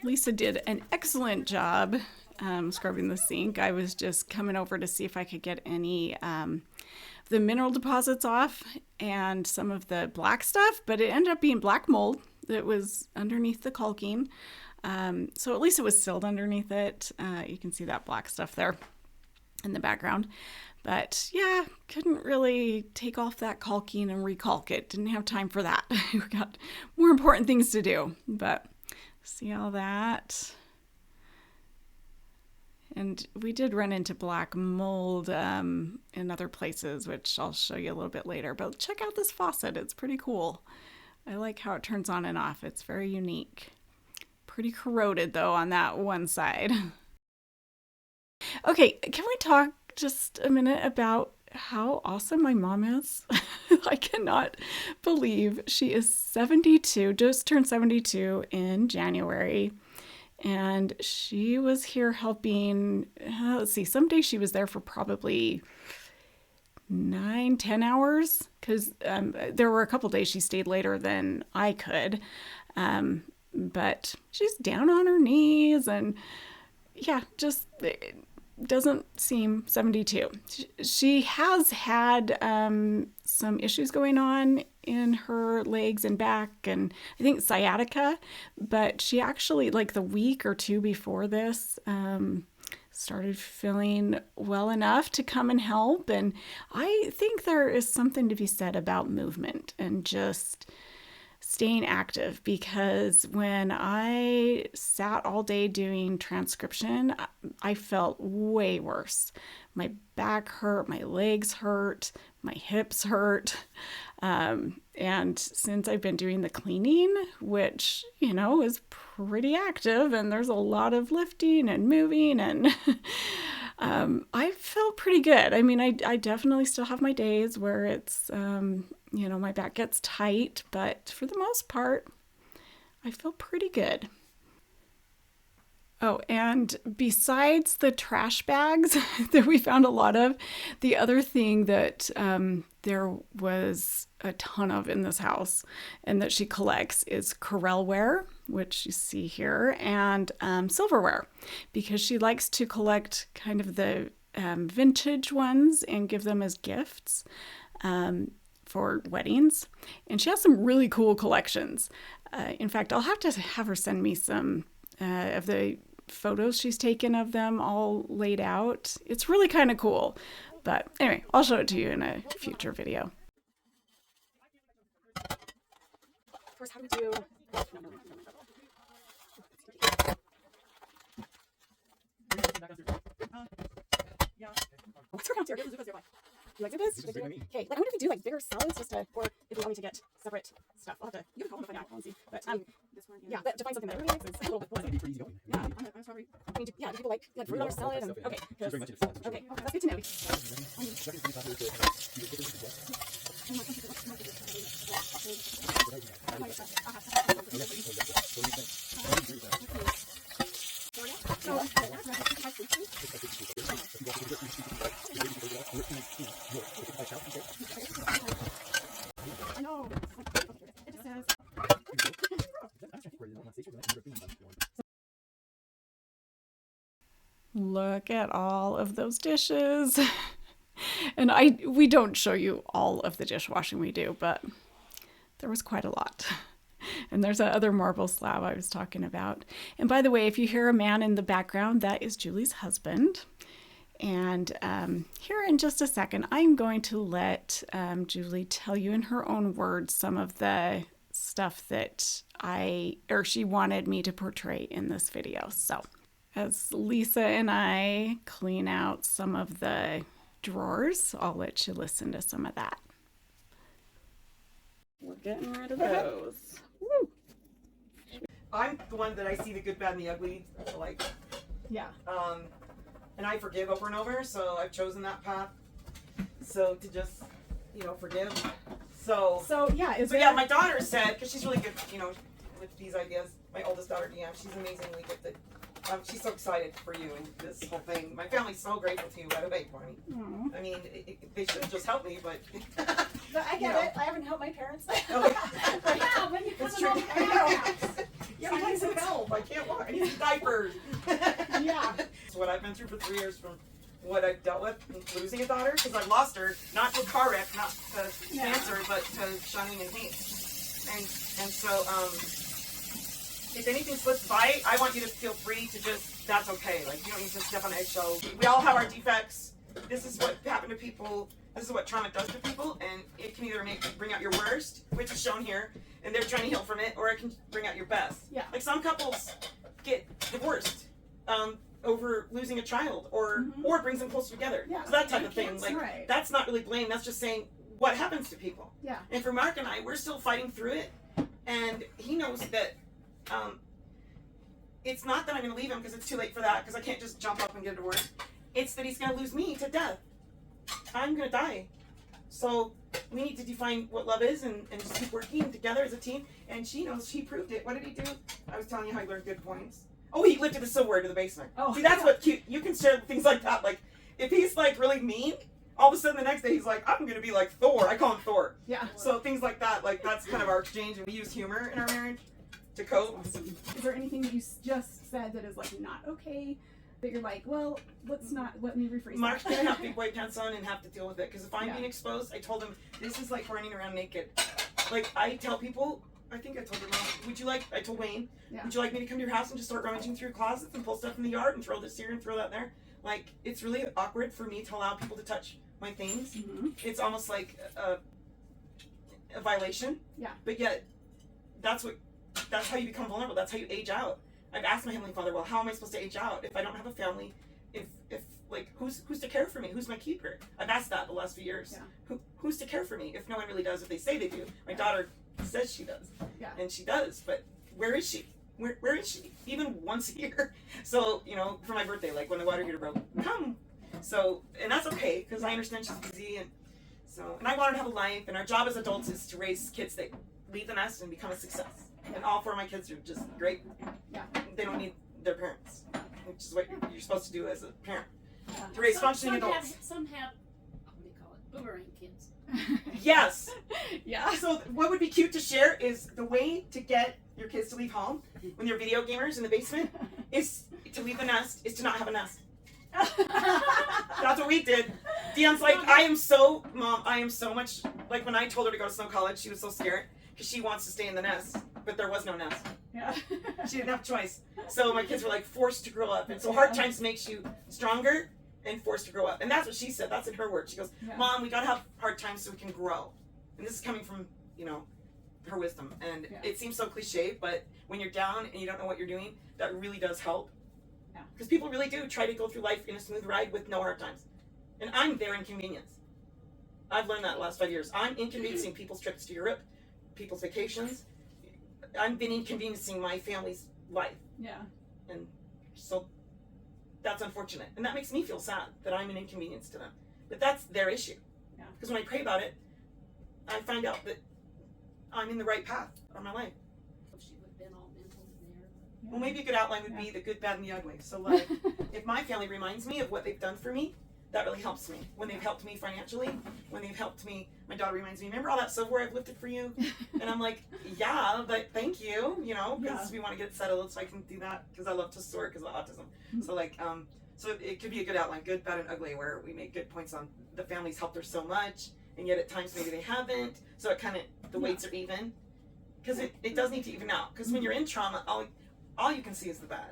Lisa did an excellent job scrubbing the sink. I was just coming over to see if I could get any the mineral deposits off and some of the black stuff, but it ended up being black mold that was underneath the caulking. So at least it was sealed underneath it. You can see that black stuff there in the background. But yeah, couldn't really take off that caulking and recalk it. Didn't have time for that. We got more important things to do. But see all that? And we did run into black mold in other places, which I'll show you a little bit later. But check out this faucet. It's pretty cool. I like how it turns on and off. It's very unique. Pretty corroded, though, on that one side. Okay, can we talk just a minute about how awesome my mom is? I cannot believe she is 72, just turned 72 in January. And she was here helping, let's see, some days she was there for probably 9-10 hours, because there were a couple days she stayed later than I could. But she's down on her knees and yeah, just it doesn't seem 72. She has had some issues going on in her legs and back, and I think sciatica, but she actually, like the week or two before this, started feeling well enough to come and help. And I think there is something to be said about movement and just staying active, because when I sat all day doing transcription, I felt way worse. My back hurt, my legs hurt, my hips hurt. And since I've been doing the cleaning, which, you know, is pretty active and there's a lot of lifting and moving, and I felt pretty good. I mean, I definitely still have my days where it's, you know, my back gets tight, but for the most part, I feel pretty good. Oh, and besides the trash bags that we found a lot of, the other thing that there was a ton of in this house and that she collects is Corelware, which you see here, and silverware, because she likes to collect kind of the vintage ones and give them as gifts for weddings. And she has some really cool collections. In fact, I'll have to have her send me some of the photos she's taken of them all laid out. It's really kind of cool. But anyway, I'll show it to you in a future video. First, how do we do? Yeah. What's around here? You like Zupas? Okay, like I wonder if we do like bigger solids just to, or if you want me to get separate stuff. I'll have to, you can call them to find out. I'll see. But this one, yeah, but to find something that everybody likes is a little bit more. Yeah, I'm sorry. I mean, yeah, do people like fruit on a salad? And, okay, okay, that's good to know. I know. It just says. Look at all of those dishes. And we don't show you all of the dishwashing we do, but there was quite a lot. And there's that other marble slab I was talking about. And by the way, if you hear a man in the background, that is Julie's husband. And here in just a second, I'm going to let Julie tell you in her own words some of the stuff that she wanted me to portray in this video. So as Lisa and I clean out some of the drawers, I'll let you listen to some of that. We're getting rid of those. Woo. I'm the one that I see the good, bad, and the ugly. Like, Yeah. And I forgive over and over, so I've chosen that path. So to just, forgive. So yeah, my daughter said, because she's really good, with these ideas. My oldest daughter, Deanne, she's amazingly gifted. She's so excited for you and this whole thing. My family's so grateful to you, by the way, Bonnie. I mean, they should just help me, but... But I get it. I haven't helped my parents. Yeah, when you come it's true. Yeah, I need some help. I can't walk. I need some diapers. Yeah. It's what I've been through for 3 years from what I've dealt with losing a daughter, because I've lost her, not to a car wreck, not to cancer, but to shunning and hate. And so, if anything slips by, I want you to feel free to just, that's okay. Like, you don't need to step on eggshells. We all have our defects. This is what happened to people. This is what trauma does to people. And it can either bring out your worst, which is shown here, and they're trying to heal from it, or it can bring out your best. Yeah. Like some couples get divorced over losing a child, or brings them closer together. Yeah. So that type of thing. Like, right. That's not really blame. That's just saying what happens to people. Yeah. And for Mark and I, we're still fighting through it. And he knows that it's not that I'm going to leave him because it's too late for that, because I can't just jump up and get a divorce. It's that he's going to lose me to death. I'm going to die. So we need to define what love is and just keep working together as a team. And she knows, she proved it. What did he do? I was telling you how he learned good points. Oh, he lifted the silverware to the basement. Oh, see, that's what cute. You can share things like that. Like, if he's like really mean, all of a sudden the next day he's like, I'm gonna be like Thor. I call him Thor. Yeah. So things like that, like that's kind of our exchange, and we use humor in our marriage to cope. Awesome. Is there anything that you just said that is like not okay? That you're like, well, let me rephrase Mark's that. gonna have big white pants on and have to deal with it, because if I'm Yeah. being exposed, I told him this is like running around naked. Like I tell people, I think I told your mom, I told Wayne, Yeah. would you like me to come to your house and just start rummaging through closets and pull stuff in the yard and throw this here and throw that there? Like, it's really awkward for me to allow people to touch my things. Mm-hmm. It's almost like a violation. Yeah. But yet, that's how you become vulnerable. That's how you age out. I've asked my Heavenly Father, well, how am I supposed to age out if I don't have a family? If like, who's to care for me? Who's my keeper? I've asked that the last few years. Yeah. Who's to care for me if no one really does? If they say they do. My daughter says she does. Yeah. And she does, but where is she? Where is she? Even once a year. So, for my birthday, like when the water heater broke, come. So, and that's okay, because I understand she's busy, and I want her to have a life, and our job as adults is to raise kids that leave the nest and become a success. And all 4 of my kids are just great. Yeah. They don't need their parents, which is what you're supposed to do as a parent. Yeah. To raise functioning adults. Some have, what do you call it, boomerang kids. Yes. Yeah. So what would be cute to share is the way to get your kids to leave home when they're video gamers in the basement is to leave the nest, is to not have a nest. That's what we did. Dion's like, Mom, I am so much, like when I told her to go to Snow College, she was so scared because she wants to stay in the nest, but there was no nest. Yeah. She didn't have a choice. So my kids were like forced to grow up. And so hard times makes you stronger and forced to grow up. And that's what she said. That's in her words. She goes, Mom, we gotta have hard times so we can grow. And this is coming from, her wisdom. And it seems so cliche, but when you're down and you don't know what you're doing, that really does help. Yeah. Because people really do try to go through life in a smooth ride with no hard times. And I'm their inconvenience. I've learned that the last 5 years. I'm inconveniencing people's trips to Europe, people's vacations. I've been inconveniencing my family's life. Yeah. And so that's unfortunate. And that makes me feel sad that I'm an inconvenience to them. But that's their issue. Yeah. Because when I pray about it, I find out that I'm in the right path on my life. She would have been all mental there. Well, maybe a good outline would be the good, bad, and the ugly. So, like, if my family reminds me of what they've done for me, that really helps me. When they've helped me financially, when they've helped me, my daughter reminds me, remember all that silverware I've lifted for you? And I'm like, yeah, but thank you, because we want to get it settled so I can do that because I love to sort because of autism. So, like, so it could be a good outline, good, bad, and ugly, where we make good points on the family's helped her so much, and yet at times maybe they haven't. So it kind of, the weights are even. Because it does need to even out. Because when you're in trauma, all you can see is the bad.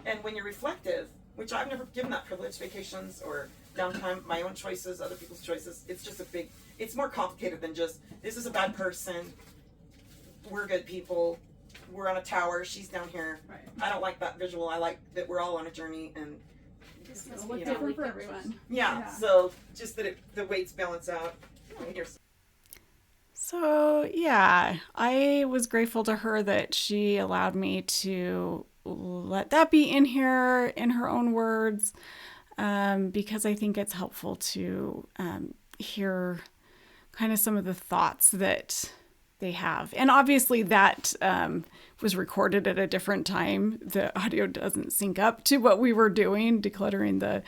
And when you're reflective, which I've never given that privilege, vacations or downtime, my own choices, other people's choices, it's just it's more complicated than just, this is a bad person, we're good people, we're on a tower, she's down here. Right. I don't like that visual. I like that we're all on a journey, and It'll look different for everyone. yeah, so just that the weights balance out. Here's So, yeah, I was grateful to her that she allowed me to let that be in here in her own words, because I think it's helpful to hear kind of some of the thoughts that they have. And obviously that was recorded at a different time. The audio doesn't sync up to what we were doing, decluttering the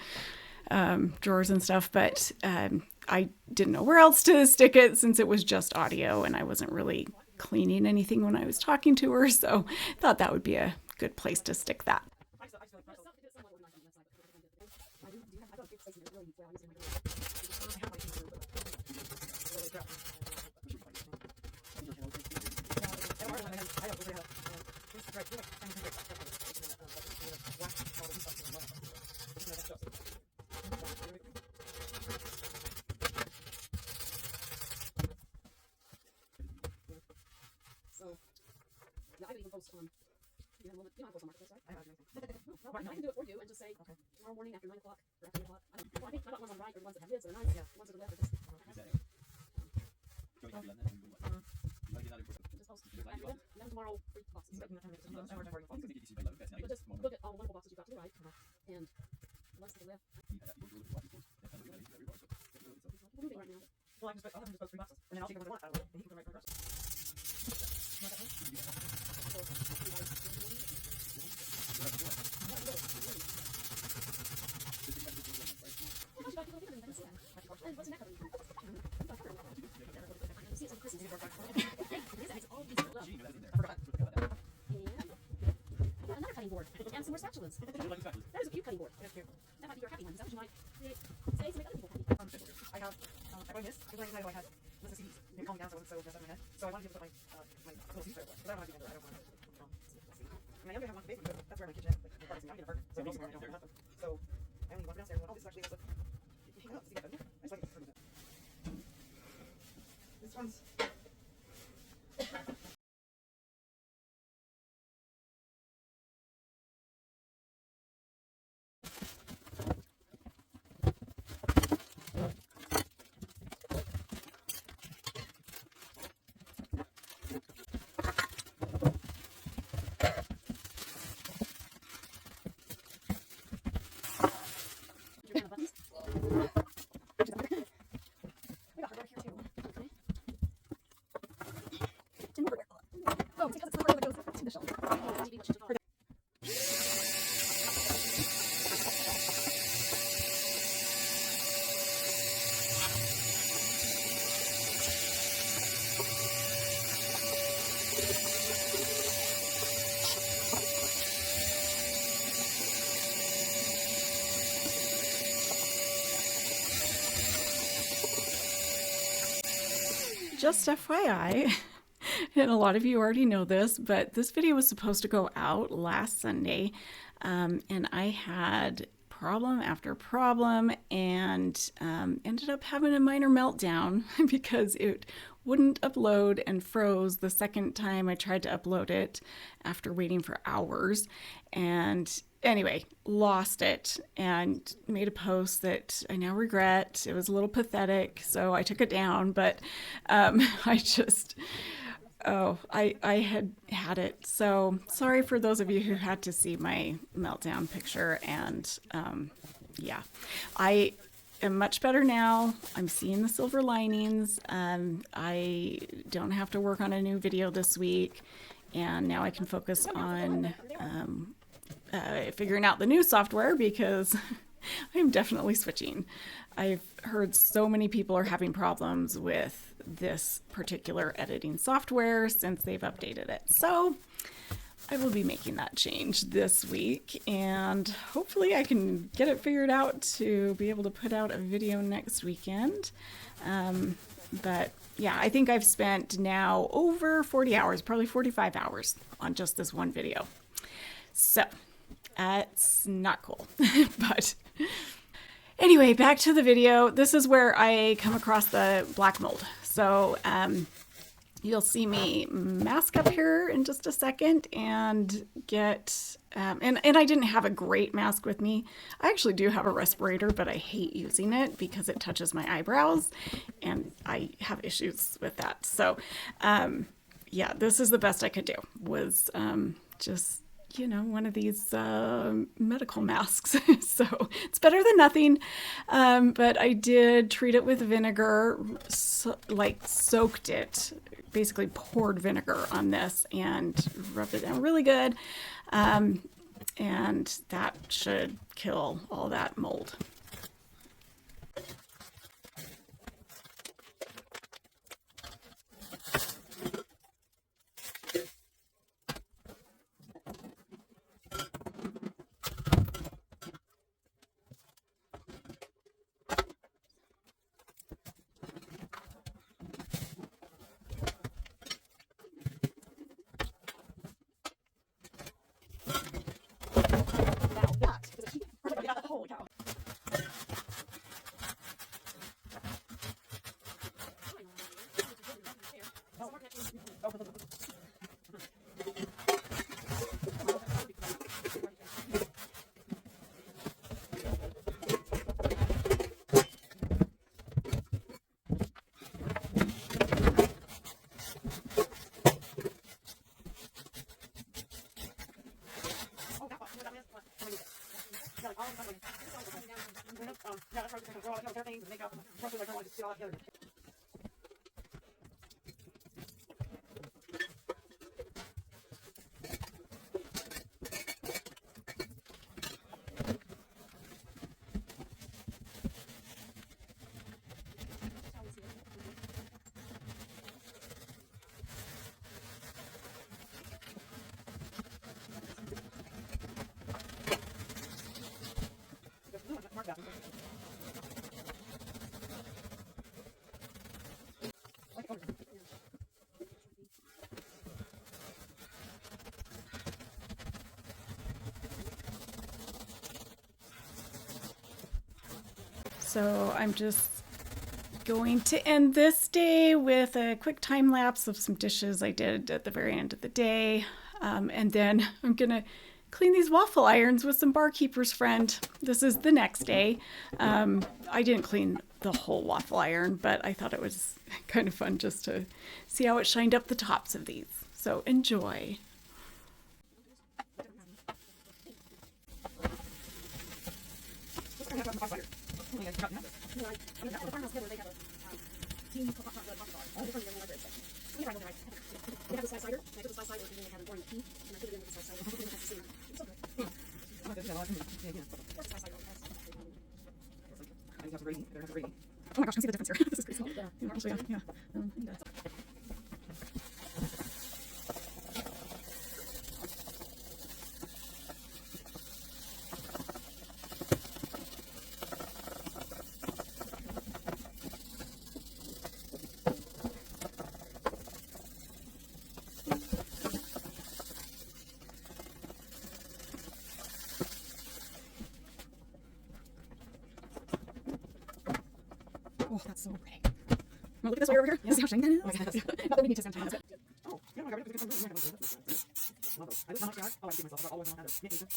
drawers and stuff, but I didn't know where else to stick it since it was just audio and I wasn't really cleaning anything when I was talking to her, so I thought that would be a good place to stick that. I could even post on, you don't have to post on Marketplace, right? I can do it for you and just say, tomorrow morning after 9 o'clock or after 8 o'clock. I think I got ones on right or the ones that have lids that are nice. The ones that are left are just. Just post. And then tomorrow, 3 boxes. But just look at all the wonderful boxes you got to the right, and the less that are left. We're moving right now. Well, I'll have them just post 3 boxes, and then I'll take them what I want, and you can put them right in reverse. ones. I do like the spatulas. That is a cute cutting board. That's cute. That might be your happy one. Is that what you might create space to make other people happy? I have, I bought this because I didn't know I had lists of CDs. They calmed me down so I wasn't so messed up in my head. So I wanted to be able to put my little CD player. Because I don't want to do that. I don't want to. And I know they have one for basement, but that's where my kitchen is. Like, the parts in my apartment. So basically, I don't have them. So I only walk downstairs and went, oh, this is actually this. Hang up. See that better? I just like it for a bit. This one's. Your buttons. We got hardware here too. Okay. And hardware. Oh, it's because it's the hardware that goes to the shelf. Oh, maybe we should talk. Just FYI, and a lot of you already know this, but this video was supposed to go out last Sunday, and I had problem after problem and ended up having a minor meltdown because it wouldn't upload and froze the second time I tried to upload it after waiting for hours. And anyway, lost it and made a post that I now regret. It was a little pathetic, so I took it down, but I had it. So sorry for those of you who had to see my meltdown picture. And yeah, I am much better now. I'm seeing the silver linings. I don't have to work on a new video this week. And now I can focus on figuring out the new software because I'm definitely switching. I've heard so many people are having problems with this particular editing software since they've updated it. So I will be making that change this week, and hopefully I can get it figured out to be able to put out a video next weekend. But yeah, I think I've spent now over 40 hours, probably 45 hours on just this one video. So it's not cool, but anyway, back to the video. This is where I come across the black mold. So you'll see me mask up here in just a second and get, and I didn't have a great mask with me. I actually do have a respirator, but I hate using it because it touches my eyebrows and I have issues with that. So yeah, this is the best I could do, was just, you know, one of these medical masks. So it's better than nothing. But I did treat it with vinegar, soaked it, basically poured vinegar on this and rubbed it down really good. And that should kill all that mold. Holy cow. So I'm just going to end this day with a quick time lapse of some dishes I did at the very end of the day. And then I'm going to clean these waffle irons with some Barkeeper's Friend. This is the next day. I didn't clean the whole waffle iron, but I thought it was kind of fun just to see how it shined up the tops of these. So enjoy. They have the spice cider, and I took the spice cider and they had an orange tea, and I put it in with the spice cider. And that's the same. It's so good. Where's the spice cider? Oh my gosh, I can see the difference here. This is crazy. Yeah, actually, yeah. Oh, that's so pretty. Want to look at this way over here? See how shiny that is? Not that we need to spend time on it. Oh, yeah, I got it. Love those. I just not oh, I see myself. I've always wanted that.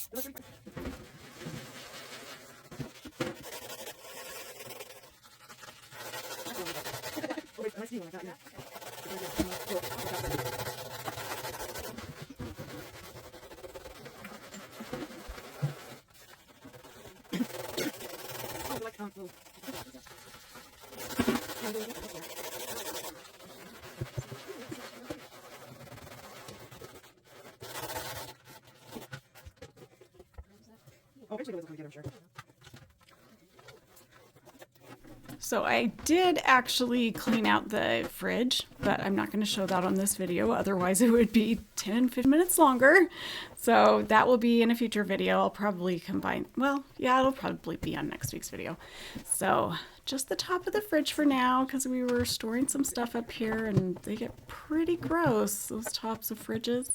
Oh, wait, nice view like that, yeah. Oh, I like little. Oh, eventually those will come together, I'm sure. So I did actually clean out the fridge, but I'm not going to show that on this video. Otherwise it would be 10-15 minutes longer. So that will be in a future video. I'll probably combine, well, yeah, it'll probably be on next week's video. So just the top of the fridge for now, because we were storing some stuff up here and they get pretty gross, those tops of fridges.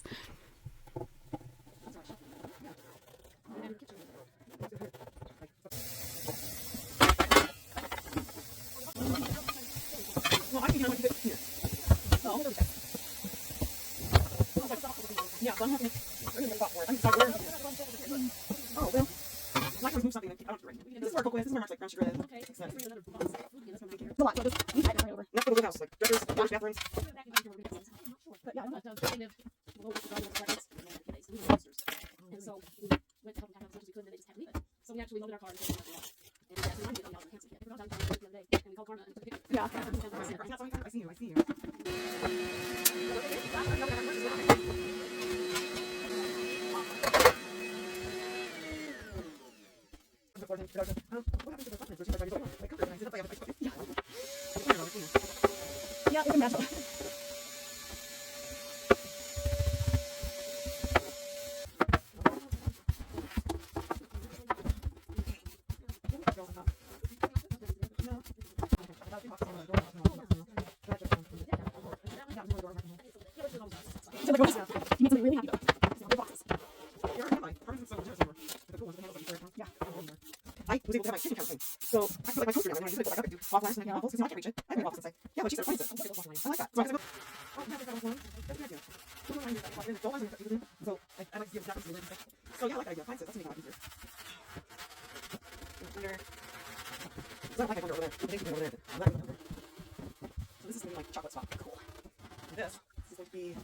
Well, I can get one here. Oh, yeah, so I'm having a spot for it. I can decide where. Oh, well. I can move something. I don't right. This is where cocoa is. This is where much like brown sugar is. Okay, It's nice. bring another box. That's what I'm here. It's a lot, so just right over. That's for the house, like dressers, wash bathrooms. But yeah, But they live below the garden with records, and they leave the posters. And so we went a couple times as much as we could, and they just had to leave it. So we actually loaded our car and drove it out. And that's reminded me of y'all canceled it. We were all down the other day, and we called Karma and took a picture. yeah. I see you. What happens to the supplements? Like Kutter, I sit up, I have a Yeah, it's a mental. You need something really happy though. Yeah. I was able to have my kitchen counter thing. So I feel like my toaster now, when I use it, I got to do waffle irons and waffles, because now I can't reach it. I have waffles inside. Yeah, but she said, what is it? I like that. So I go, oh, yeah, that's one. That's a good idea. So I like to give it Japanese and stuff. So yeah, I like that idea. Fine, so that's making it a lot easier. Under. So I don't like my over there. I'm thinking over there. I'm not over. So this is going to be like chocolate spot. Cool. And this is going to be.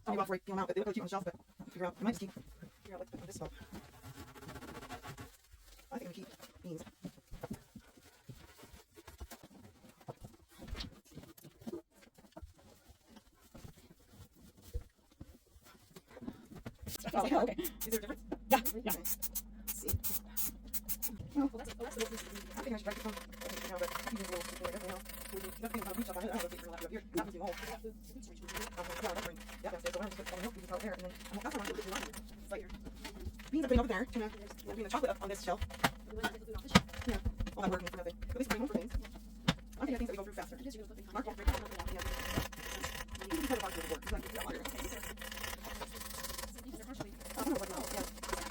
I'll be off right out, but they look cute on the shelf, but I'll figure out. I might just figure out like this spot. I think I'm gonna keep beans. Oh, okay. Is there a difference? Yeah. Okay. Yeah. Let's see. Oh, well, that's I think I should try this one. Now, but you can go like that now. Nothing about reach up on it. I don't know if it's for a lot of here. It's not too old. Yeah, that's right. Yeah, that's it. So I'm just putting all the milk pieces out there, and then that's what I'm going to do. It's like beans I'm putting over there. Kind of putting the chocolate up on this shelf. Yeah. All that working for nothing. At least bring home for things. I'm thinking of things that we go through faster. Mark won't drink. Yeah. You can try to bark with the board. Because I can see that water. I don't know what now. Yeah.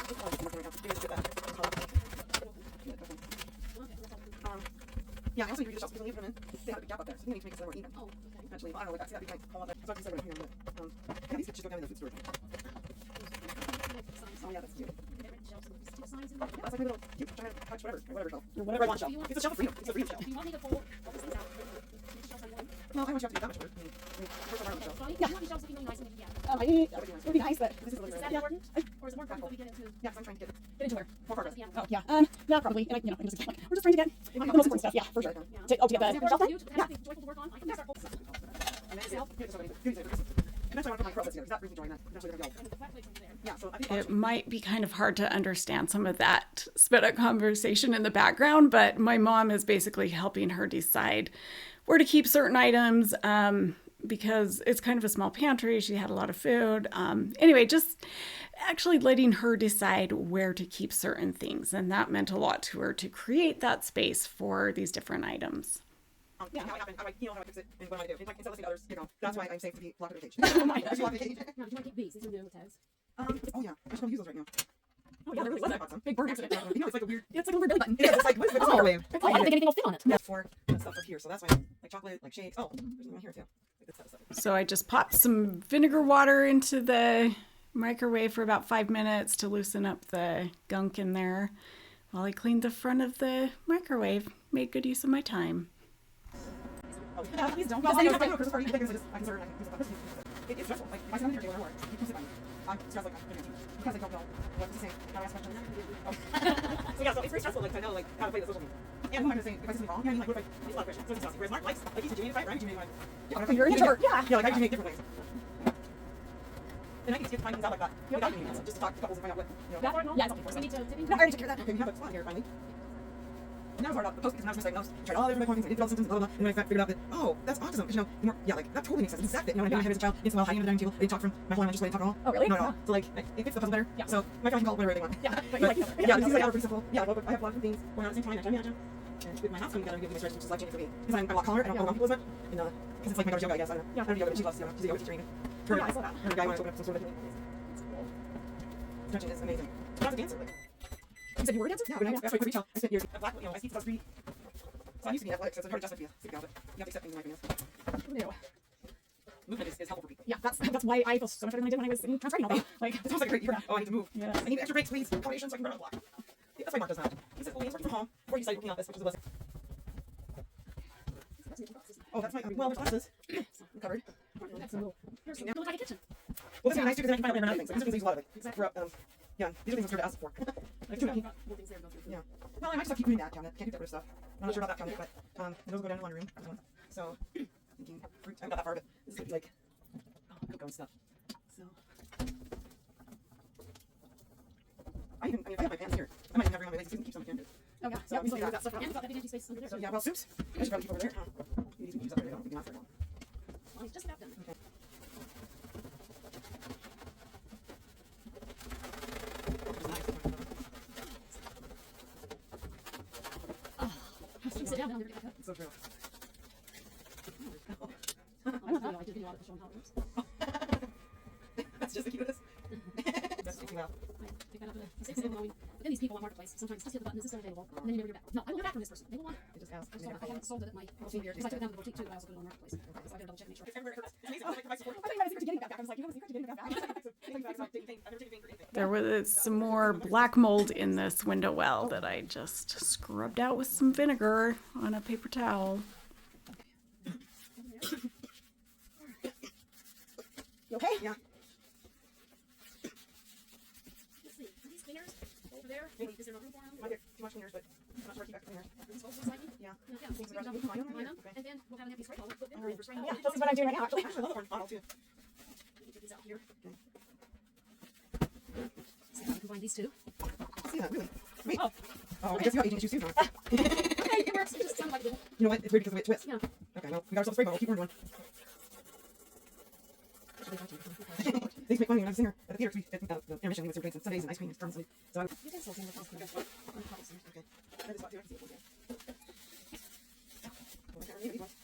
Yeah, I also need to read the shelves because when you put them in, they have a big gap up there, so you need to make it so they're more even. Oh, okay. Eventually, well, I don't know, like, that's gotta be my whole other. So I have to decide what I'm doing, but, yeah, these just go down in the food storage. Oh, yeah, that's cute. Signs in Yeah, there. that's like my little cute giant couch, whatever shelf. Whatever I want shelf. It's a shelf of freedom. It's a freedom shelf. Do you want me to pull all these things out? These shelves I want. Well, I don't want you to have to do that much work. I mean, first of all, shelf. Yeah. You want these shelves looking really nice and yeah. It would be nice, but This is really Is rare. that important? Or is it more important that we get into Yeah, 'cause I'm trying to get get into where? more progress. the Oh yeah. Yeah, probably. And we're just trying to get the most important stuff. Yeah, for sure. Yeah. To get Is the it shelf work done. for you? Have something joyful to work on? I can start pulling stuff. And then, yeah, so many goodies there. Eventually, I want to put my process together, because that brings me joy, and that eventually they're going to And the flat plates over there. Yeah, so I think It might be kind of hard to understand some of that sped up conversation in the background, but my mom is basically helping her decide where to keep certain items because it's kind of a small pantry. She had a lot of food. Anyway, just actually letting her decide where to keep certain things. And that meant a lot to her to create that space for these different items. yeah, how it happened, how I fix it, and what I do. And like, instead of listening to others, that's why I'm safe to be locked in a cage. Just locked in a cage. Now, do you want to keep these? These are new tags. Oh yeah, I should probably use those right now. Oh yeah, there really was a big burn accident. You know, it's like a weird. It's like a weird belly button. Yeah, it's like, what is it? It's a microwave. I don't think anything will fit on it. That's for stuff up here, so that's why, like chocolate, like shakes. Oh, there's another one here too. Like this type of stuff. So I just popped some vinegar water into the microwave for about 5 minutes to loosen up the gunk in there while I cleaned the front of the microwave. Made good use of my time. Yeah, please don't. Well, I know a Christmas party, because I consider it like Christmas. It's stressful. Like, if I sit on the table or work, you can sit by me. I'm stressed like I'm because I don't know what to say. Can I ask questions? Oh. So yeah, so it's very stressful, like, to know, like, how to play the social game. And who am I going to say, if I say something wrong, you know, I mean, like, what if I, it's a lot of questions. So it's exhausting. Whereas Mark likes, like, he's a Jamie fight, right? Jamie fight. Yeah, You're an introvert. Yeah. Yeah, like, I usually make different ways. And I can just get find things out like that. Without doing it, just to talk to couples and find out what, you know. That part, yeah, it's okay. We need to No, I already took care of that. Okay, we have a spot here finally. And that was hard about the post because now I was misdiagnosed. Tried all the different points, I did all the symptoms, blah, blah, blah. And then I figured out that, oh, that's autism. Because, you know, the more, yeah, like, that totally makes sense. It's exactly, you know, when I had as a child, it's while hiding under the dining table, I didn't talk from my whole life, I just waited to talk at all. Oh, really? Not at all. Yeah. So, like, it fits the puzzle better. Yeah. So, my family can call it whatever they want. Yeah, But, you like it. yeah, these are pretty simple. Yeah, well, I have a lot of things going on at the same time. And with my house coming together, I'm giving this rest, which is life changing for me. Because I'm a lot calmer, I don't know people as much. And, because it's like my daughter's yoga, I guess. I don't know. Yeah. I don't do yoga, but she loves yoga. She's a yoga teacher. Oh, yeah, I saw that. Her guy wanted to open up some sort of stretching is amazing. But I was a dancer, like. You said you were a dancer? Yeah, when I that's why retail. I spent years at Black, you know, I see street. So I used to be athletic, so it's a hard adjustment for you, but you have to accept things in life, I guess. No. Movement is helpful for people. Yeah, that's why I feel so much better than I did when I was in transcribing all day. Like, It sounds like a great year. Oh, I need to move. Yeah. I need extra breaks, please. Accommodations so I can burn on the block. Yeah, that's why Mark does that. He says, well, he's working from home before you decide working office, which is a blessing. Oh, that's my, well, there's glasses. I'm covered. That's a little. Here's look like a kitchen. Well, this is nice too, because then I can find out random other things. Like, these are things I use a lot of, like, for, yeah, these are things I'm sort of asked for. Like, too many. More things there to go through. Yeah. Well, I might just have to keep moving that cabinet. Can't keep that rid of stuff. I'm not sure about that cabinet, but and those go down in the laundry room. So, thinking fruit. I haven't got that far, but this is like cocoa and stuff. So, I mean, if I have my pans here, I might even have room on my legs. You can keep some if you can. oh yeah, So, yeah, we still got that stuff. And we've got the big empty space under there. So yeah, well, soups. I should probably keep over there. These can use up there. I don't think we can ask for it all. Well, he's just about done. Okay. You can sit down there and get back up. It's so true. I don't know. I did a video of it showing how it works. That's just the cutest. That's making me laugh. I pick that up at a 6 mowing. But then these people on Marketplace sometimes just hit the button, is this available? And then you never hear back. No, I don't hear back from this person. They will want. It just asks. I haven't sold it at my boutique because I took it down to the boutique too, but I also put it on Marketplace. So I gotta double check and make sure. It's everywhere. It hurts. It's amazing. Like, my support. I think my secret to getting that back. I was like, you have a secret to getting that back. I've never taken pain for anything. There was some more black mold in this window well that I just scrubbed out with some vinegar on a paper towel. You okay? Yeah. Let's see. Are these cleaners over there? Is there no room for them? Might get too much cleaners, but I'm not sure I keep that cleaner. Are these supposed to be sliding? Yeah. Yeah. Things We are can brushing. dump Mine on them, there? Okay. and then we'll have an empty spray bottle. Put vinegar in for spraying. Yeah, this is what I'm doing right now, actually. Actually, another one bottle too. You can get these out here. See how we combine these two. See that, really? Wait. Oh. Oh, I guess you got agent issues too, huh? Okay, it works. It just sounds like the. You know what? It's weird because of the way it twists. Yeah. Okay, well, we got ourselves a spray bottle. Keep wearing one. They used to make fun of me when I was a singer at the theater. We, at the intermission, we would serve drinks on Sundays and ice cream and fun. So I would. You can still see the house. Okay. That is what I see it. Well, I can't remember these ones.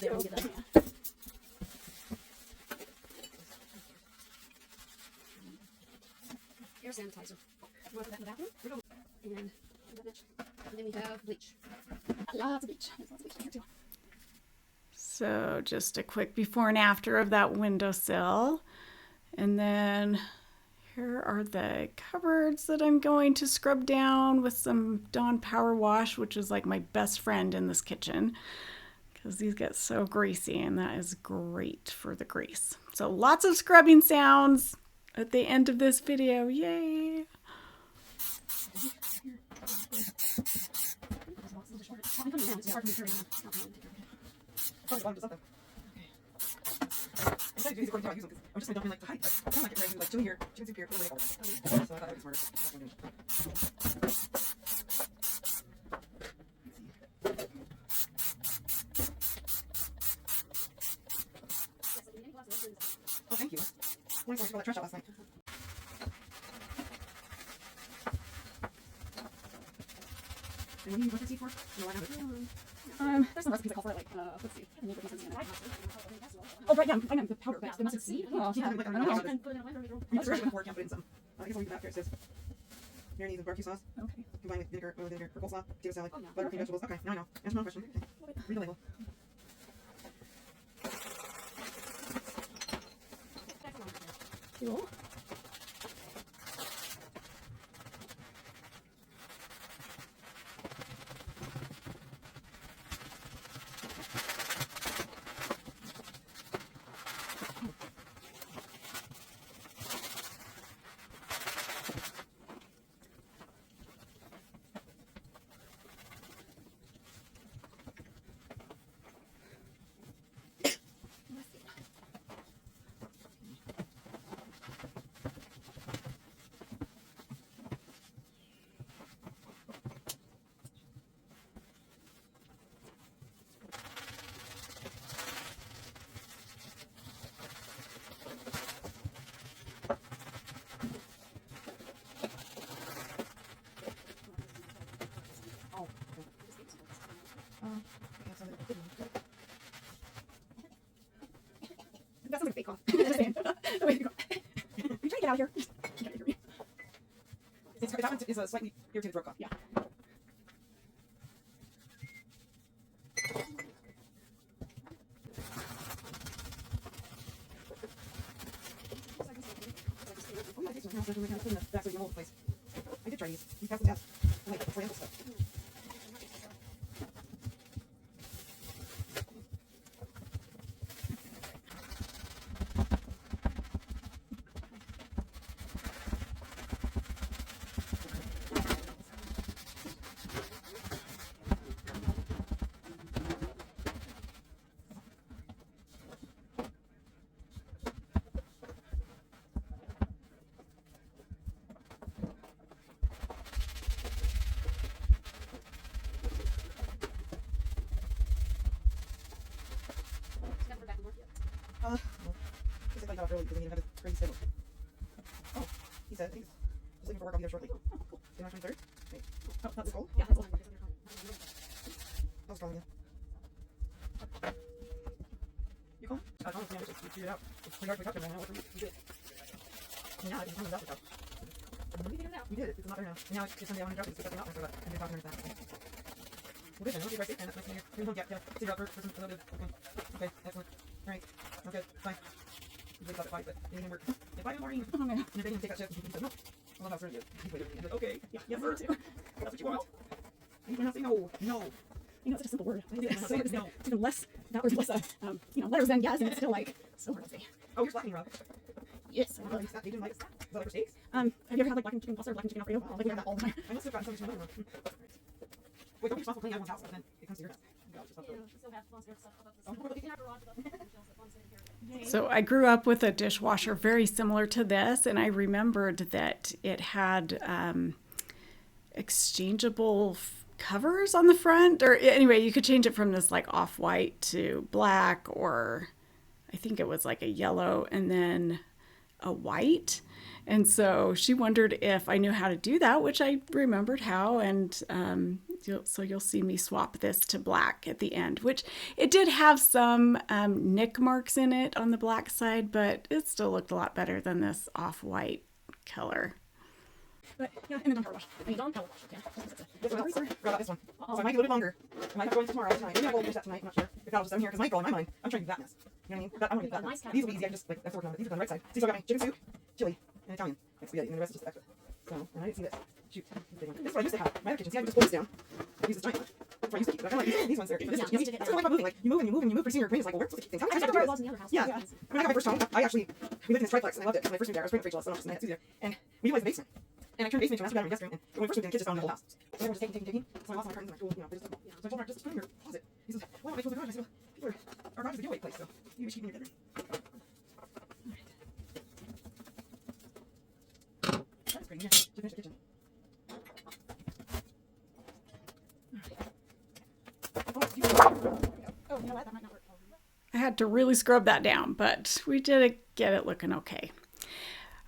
There, we get that. Air sanitizer. You want to put that in the bathroom? And put that bitch And then we have bleach. Lots of bleach. There's lots of bleach in here too. So just a quick before and after of that windowsill. And then here are the cupboards that I'm going to scrub down with some Dawn Power Wash, which is like my best friend in this kitchen because these get so greasy, and that is great for the grease. So lots of scrubbing sounds at the end of this video. Yay! I'm trying to do these according to how I use them because I'm just going to dump in like the height. But I don't like it ready to like chicken here, chicken soup here, really cold. So I thought that would be smarter. That's what I'm doing. Oh, thank you. I wanted to all that trash out last night. And what do you want to see for? No, I have it. There's some recipes that call for it, like, let's see. Oh, right, yeah, I know, the powder, but the mustard seed. Oh, Yeah, yeah, like, I don't know. And put it in a blender. You must have work, can't put in some. I guess I'll leave that here. It says mayonnaise and barbecue sauce Okay. combined with vinegar, oil vinegar, or coleslaw, potato salad, Oh, yeah. butter, cream, vegetables. Okay, now I know. Answer my own question. Okay. Read the label. Cool. That sounds like a fake cough. The way you go. Are you trying to get out of here? That one is a slightly irritated throat cough. Yeah. Oh, yeah, I taste them. No, it's definitely kind of put in the back so you can hold the place. I did try these. These passed the test. I like oriental stuff. Well, he said I got off early because he had a crazy schedule. Oh, he said he's just looking for work. I'll be there shortly. See you on the 23rd? Wait. Oh, that's cold? Yeah, that's all. How's it going again? You cold? I don't know if we just figured it out. It's pretty hard to wake up right now. What do we did? Yeah, I didn't drop it out. We figured it out. We did it. It's not there now. And now it's Sunday. I want to drop it. It's something out. I forgot. I'm going to talk to that. Well, good then. Okay, right. And that's nice to hear. Yeah. See you out for some a little bit. Okay, excellent. All right. Okay, fine. You wake up at 5, but it didn't work. At 5 in the morning. Oh, no. And if they didn't take that shift, he said, no. I love how certain you are. Okay. Yeah, Yes, me sir. too. That's what you want. You cannot say no. No. You know, it's such a simple word. Yes, So it's no. even less, that word's less, letters than yes, and it's still like, so hard to say. Oh, you're slacking, Rob. Yes. Oh, they didn't like us. Is that like for steaks? Have you ever had like blackened chicken pasta or blackened chicken Alfredo? Like we have that all the time. I must have gotten something from another one. Wait, don't be responsible for cleaning everyone's house, but then it comes to your house. Yeah, we still have fun stuff above this. In our garage above the shelves, the fun stuff here. So I grew up with a dishwasher very similar to this, and I remembered that it had exchangeable covers on the front, or anyway, you could change it from this like off-white to black, or I think it was like a yellow and then a white. And so she wondered if I knew how to do that, which I remembered how, and so you'll see me swap this to black at the end, which it did have some nick marks in it on the black side, but it still looked a lot better than this off-white color. But yeah, and then don't power wash. I mean, don't power wash, okay? This one, forgot about this one. So I might get a little bit longer. I might have to go into tomorrow tonight. Maybe I will finish that tonight. I'm not sure. If that'll just down here, because my goal in my mind, I'm trying to do that mess. You know what I mean? That, I want to do that mess. These will be easy. I can just, like, that's working on it. These are on the right side. See, so I got my chicken soup, chili, and Italian, and spaghetti, and the rest is just extra. So, and I didn't see this. Shoot. This is what I used to have. My other kitchen. See, I can just pull this down. I use this giant one. That's what I used to keep. But I kind of like these ones there. This kitchen, that's the way about moving. Like, you move and you move and you move. Pretty soon your brain is like, well, where are we supposed to keep things? How I can I thought do it was this? in the other house. Yeah. I mean, I got my first home. I actually, we lived in this triplex and I loved it. When I first moved there, I was praying for Rachel, so I had two there. And we utilized the basement. And I turned the basement into a master bedroom and guest room. And when we first moved in, the kids just found the whole house. So everyone was taking. So I lost my curtains and my tool, you know, they just, so I told her, just put them in your closet. He says, why don't I close the garage? I said, well, people are, our garage is a giveaway place, so maybe we should keep it in your bedroom. That's great. Yeah, to finish the kitchen. Oh, you know what? That might not work. I had to really scrub that down, but we did get it looking okay.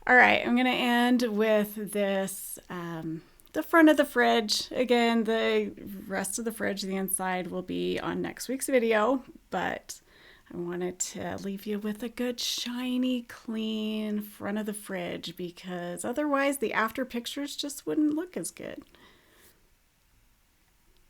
All right, I'm going to end with this, the front of the fridge. Again, the rest of the fridge, the inside, will be on next week's video, but I wanted to leave you with a good, shiny, clean front of the fridge, because otherwise the after pictures just wouldn't look as good.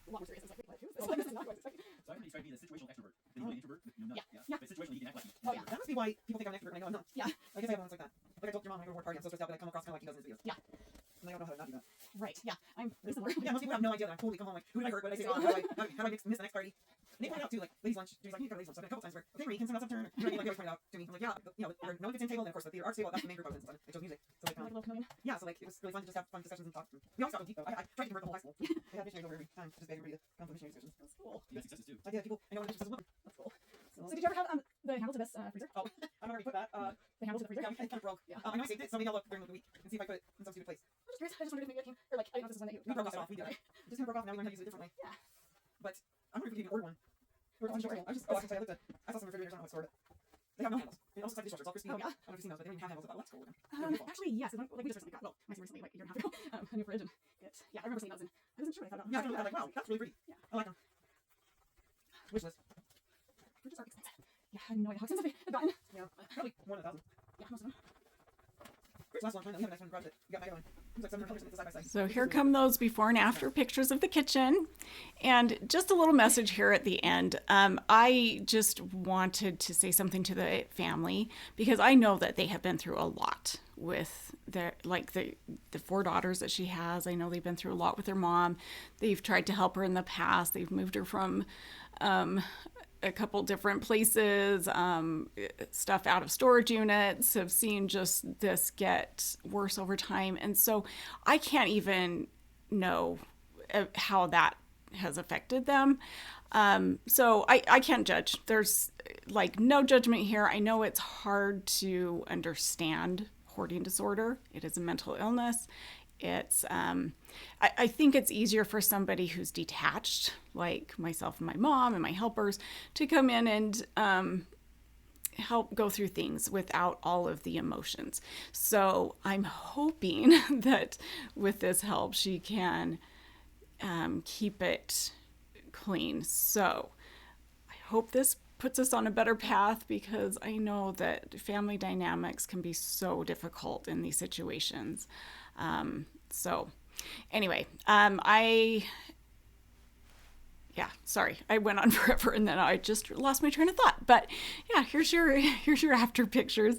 A lot more serious. It's like, wait, So this is not what I expected. So I describe me as a situational extrovert. Then you an introvert, but you're not. Yeah. But situationally, you can act like you. Oh, yeah. That must be why people think I'm an extrovert and I know I'm not. Yeah. I guess I have moments like that. Like I told your mom when I go to a work party, I'm so stressed out that I come across kind of like he does in his videos. Yeah. And I don't know how to not do that. Right. Yeah. I'm similar. Yeah, most people have no idea that I'm totally come home like, who did I hurt? What did I say? How do I miss the next party? And they point out too, like, ladies' lunch. She's like, you need to go to ladies' lunch. So I've been a couple times where, okay, Marie, can someone else have a turn? You know what I mean? Like, they always point out to me. I'm like, yeah, you know, or no kitchen table, and of course the theater arts table, that's the main group I was in. So I chose music. So like, Like a little chameleon. yeah, so like, it was really fun to just have fun discussions and talk. We always got so deep though. I tried to convert the whole high school. They had missionaries over every time, just begging everybody to come to missionary discussions. That's cool. You had successes too. Like, yeah, people, I know what women. That's cool. So did you ever have the handle to this freezer? Oh, I've already put that. The handle to the freezer? Yeah, I kind of broke. Yeah. I know I saved it, so maybe I'll look during the week and see if I put it in some stupid place. I'm just curious. I just wondered if maybe it came, or like, I don't know if this is one that you We broke it off. We did. Right. It just kind of broke off. Now we learned how to use it differently. Yeah. But I'm wondering if we can even order one. Or Oh, sure. I just, oh, I can say I looked at, I saw some refrigerators on how it's stored. They have no handles. It also like dishwashers. It's all crispy. Oh, yeah? I don't know if you've seen those, but they don't even have handles. I thought, well, that's cool. Then. Actually, yes. Like we just recently got, well, I say recently, like a year and a half ago, a new fridge, and yeah, I remember seeing those, and I wasn't sure what I thought about them. Yeah, I'm like, wow, that's really pretty. Yeah. I like them. Wish list. Fridges are expensive. Yeah, I have no idea how expensive they've gotten. Yeah, probably more than 1,000. Yeah, most of them. Where's the last one? We have a nice one in garage that we got my own. It was like $700 side by side. So here come those before and after pictures of the kitchen. And just a little message here at the end. I just wanted to say something to the family because I know that they have been through a lot with their, like the 4 daughters that she has. I know they've been through a lot with their mom. They've tried to help her in the past. They've moved her from a couple different places, stuff out of storage units, have seen just this get worse over time. And so I can't even know how that has affected them. So I can't judge. There's like no judgment here. I know it's hard to understand hoarding disorder. It is a mental illness. It's, I think it's easier for somebody who's detached, like myself and my mom and my helpers, to come in and help go through things without all of the emotions. So I'm hoping that with this help, she can keep it clean. So I hope this puts us on a better path because I know that family dynamics can be so difficult in these situations. So anyway, sorry, I went on forever and then I just lost my train of thought, but yeah, here's your after pictures.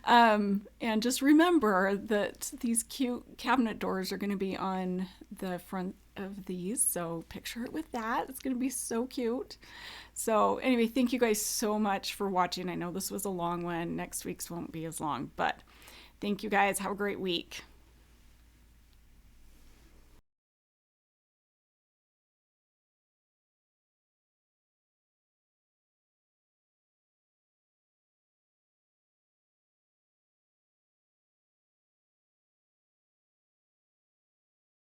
And just remember that these cute cabinet doors are going to be on the front of these. So picture it with that. It's going to be so cute. So anyway, thank you guys so much for watching. I know this was a long one. Next week's won't be as long, but thank you guys. Have a great week.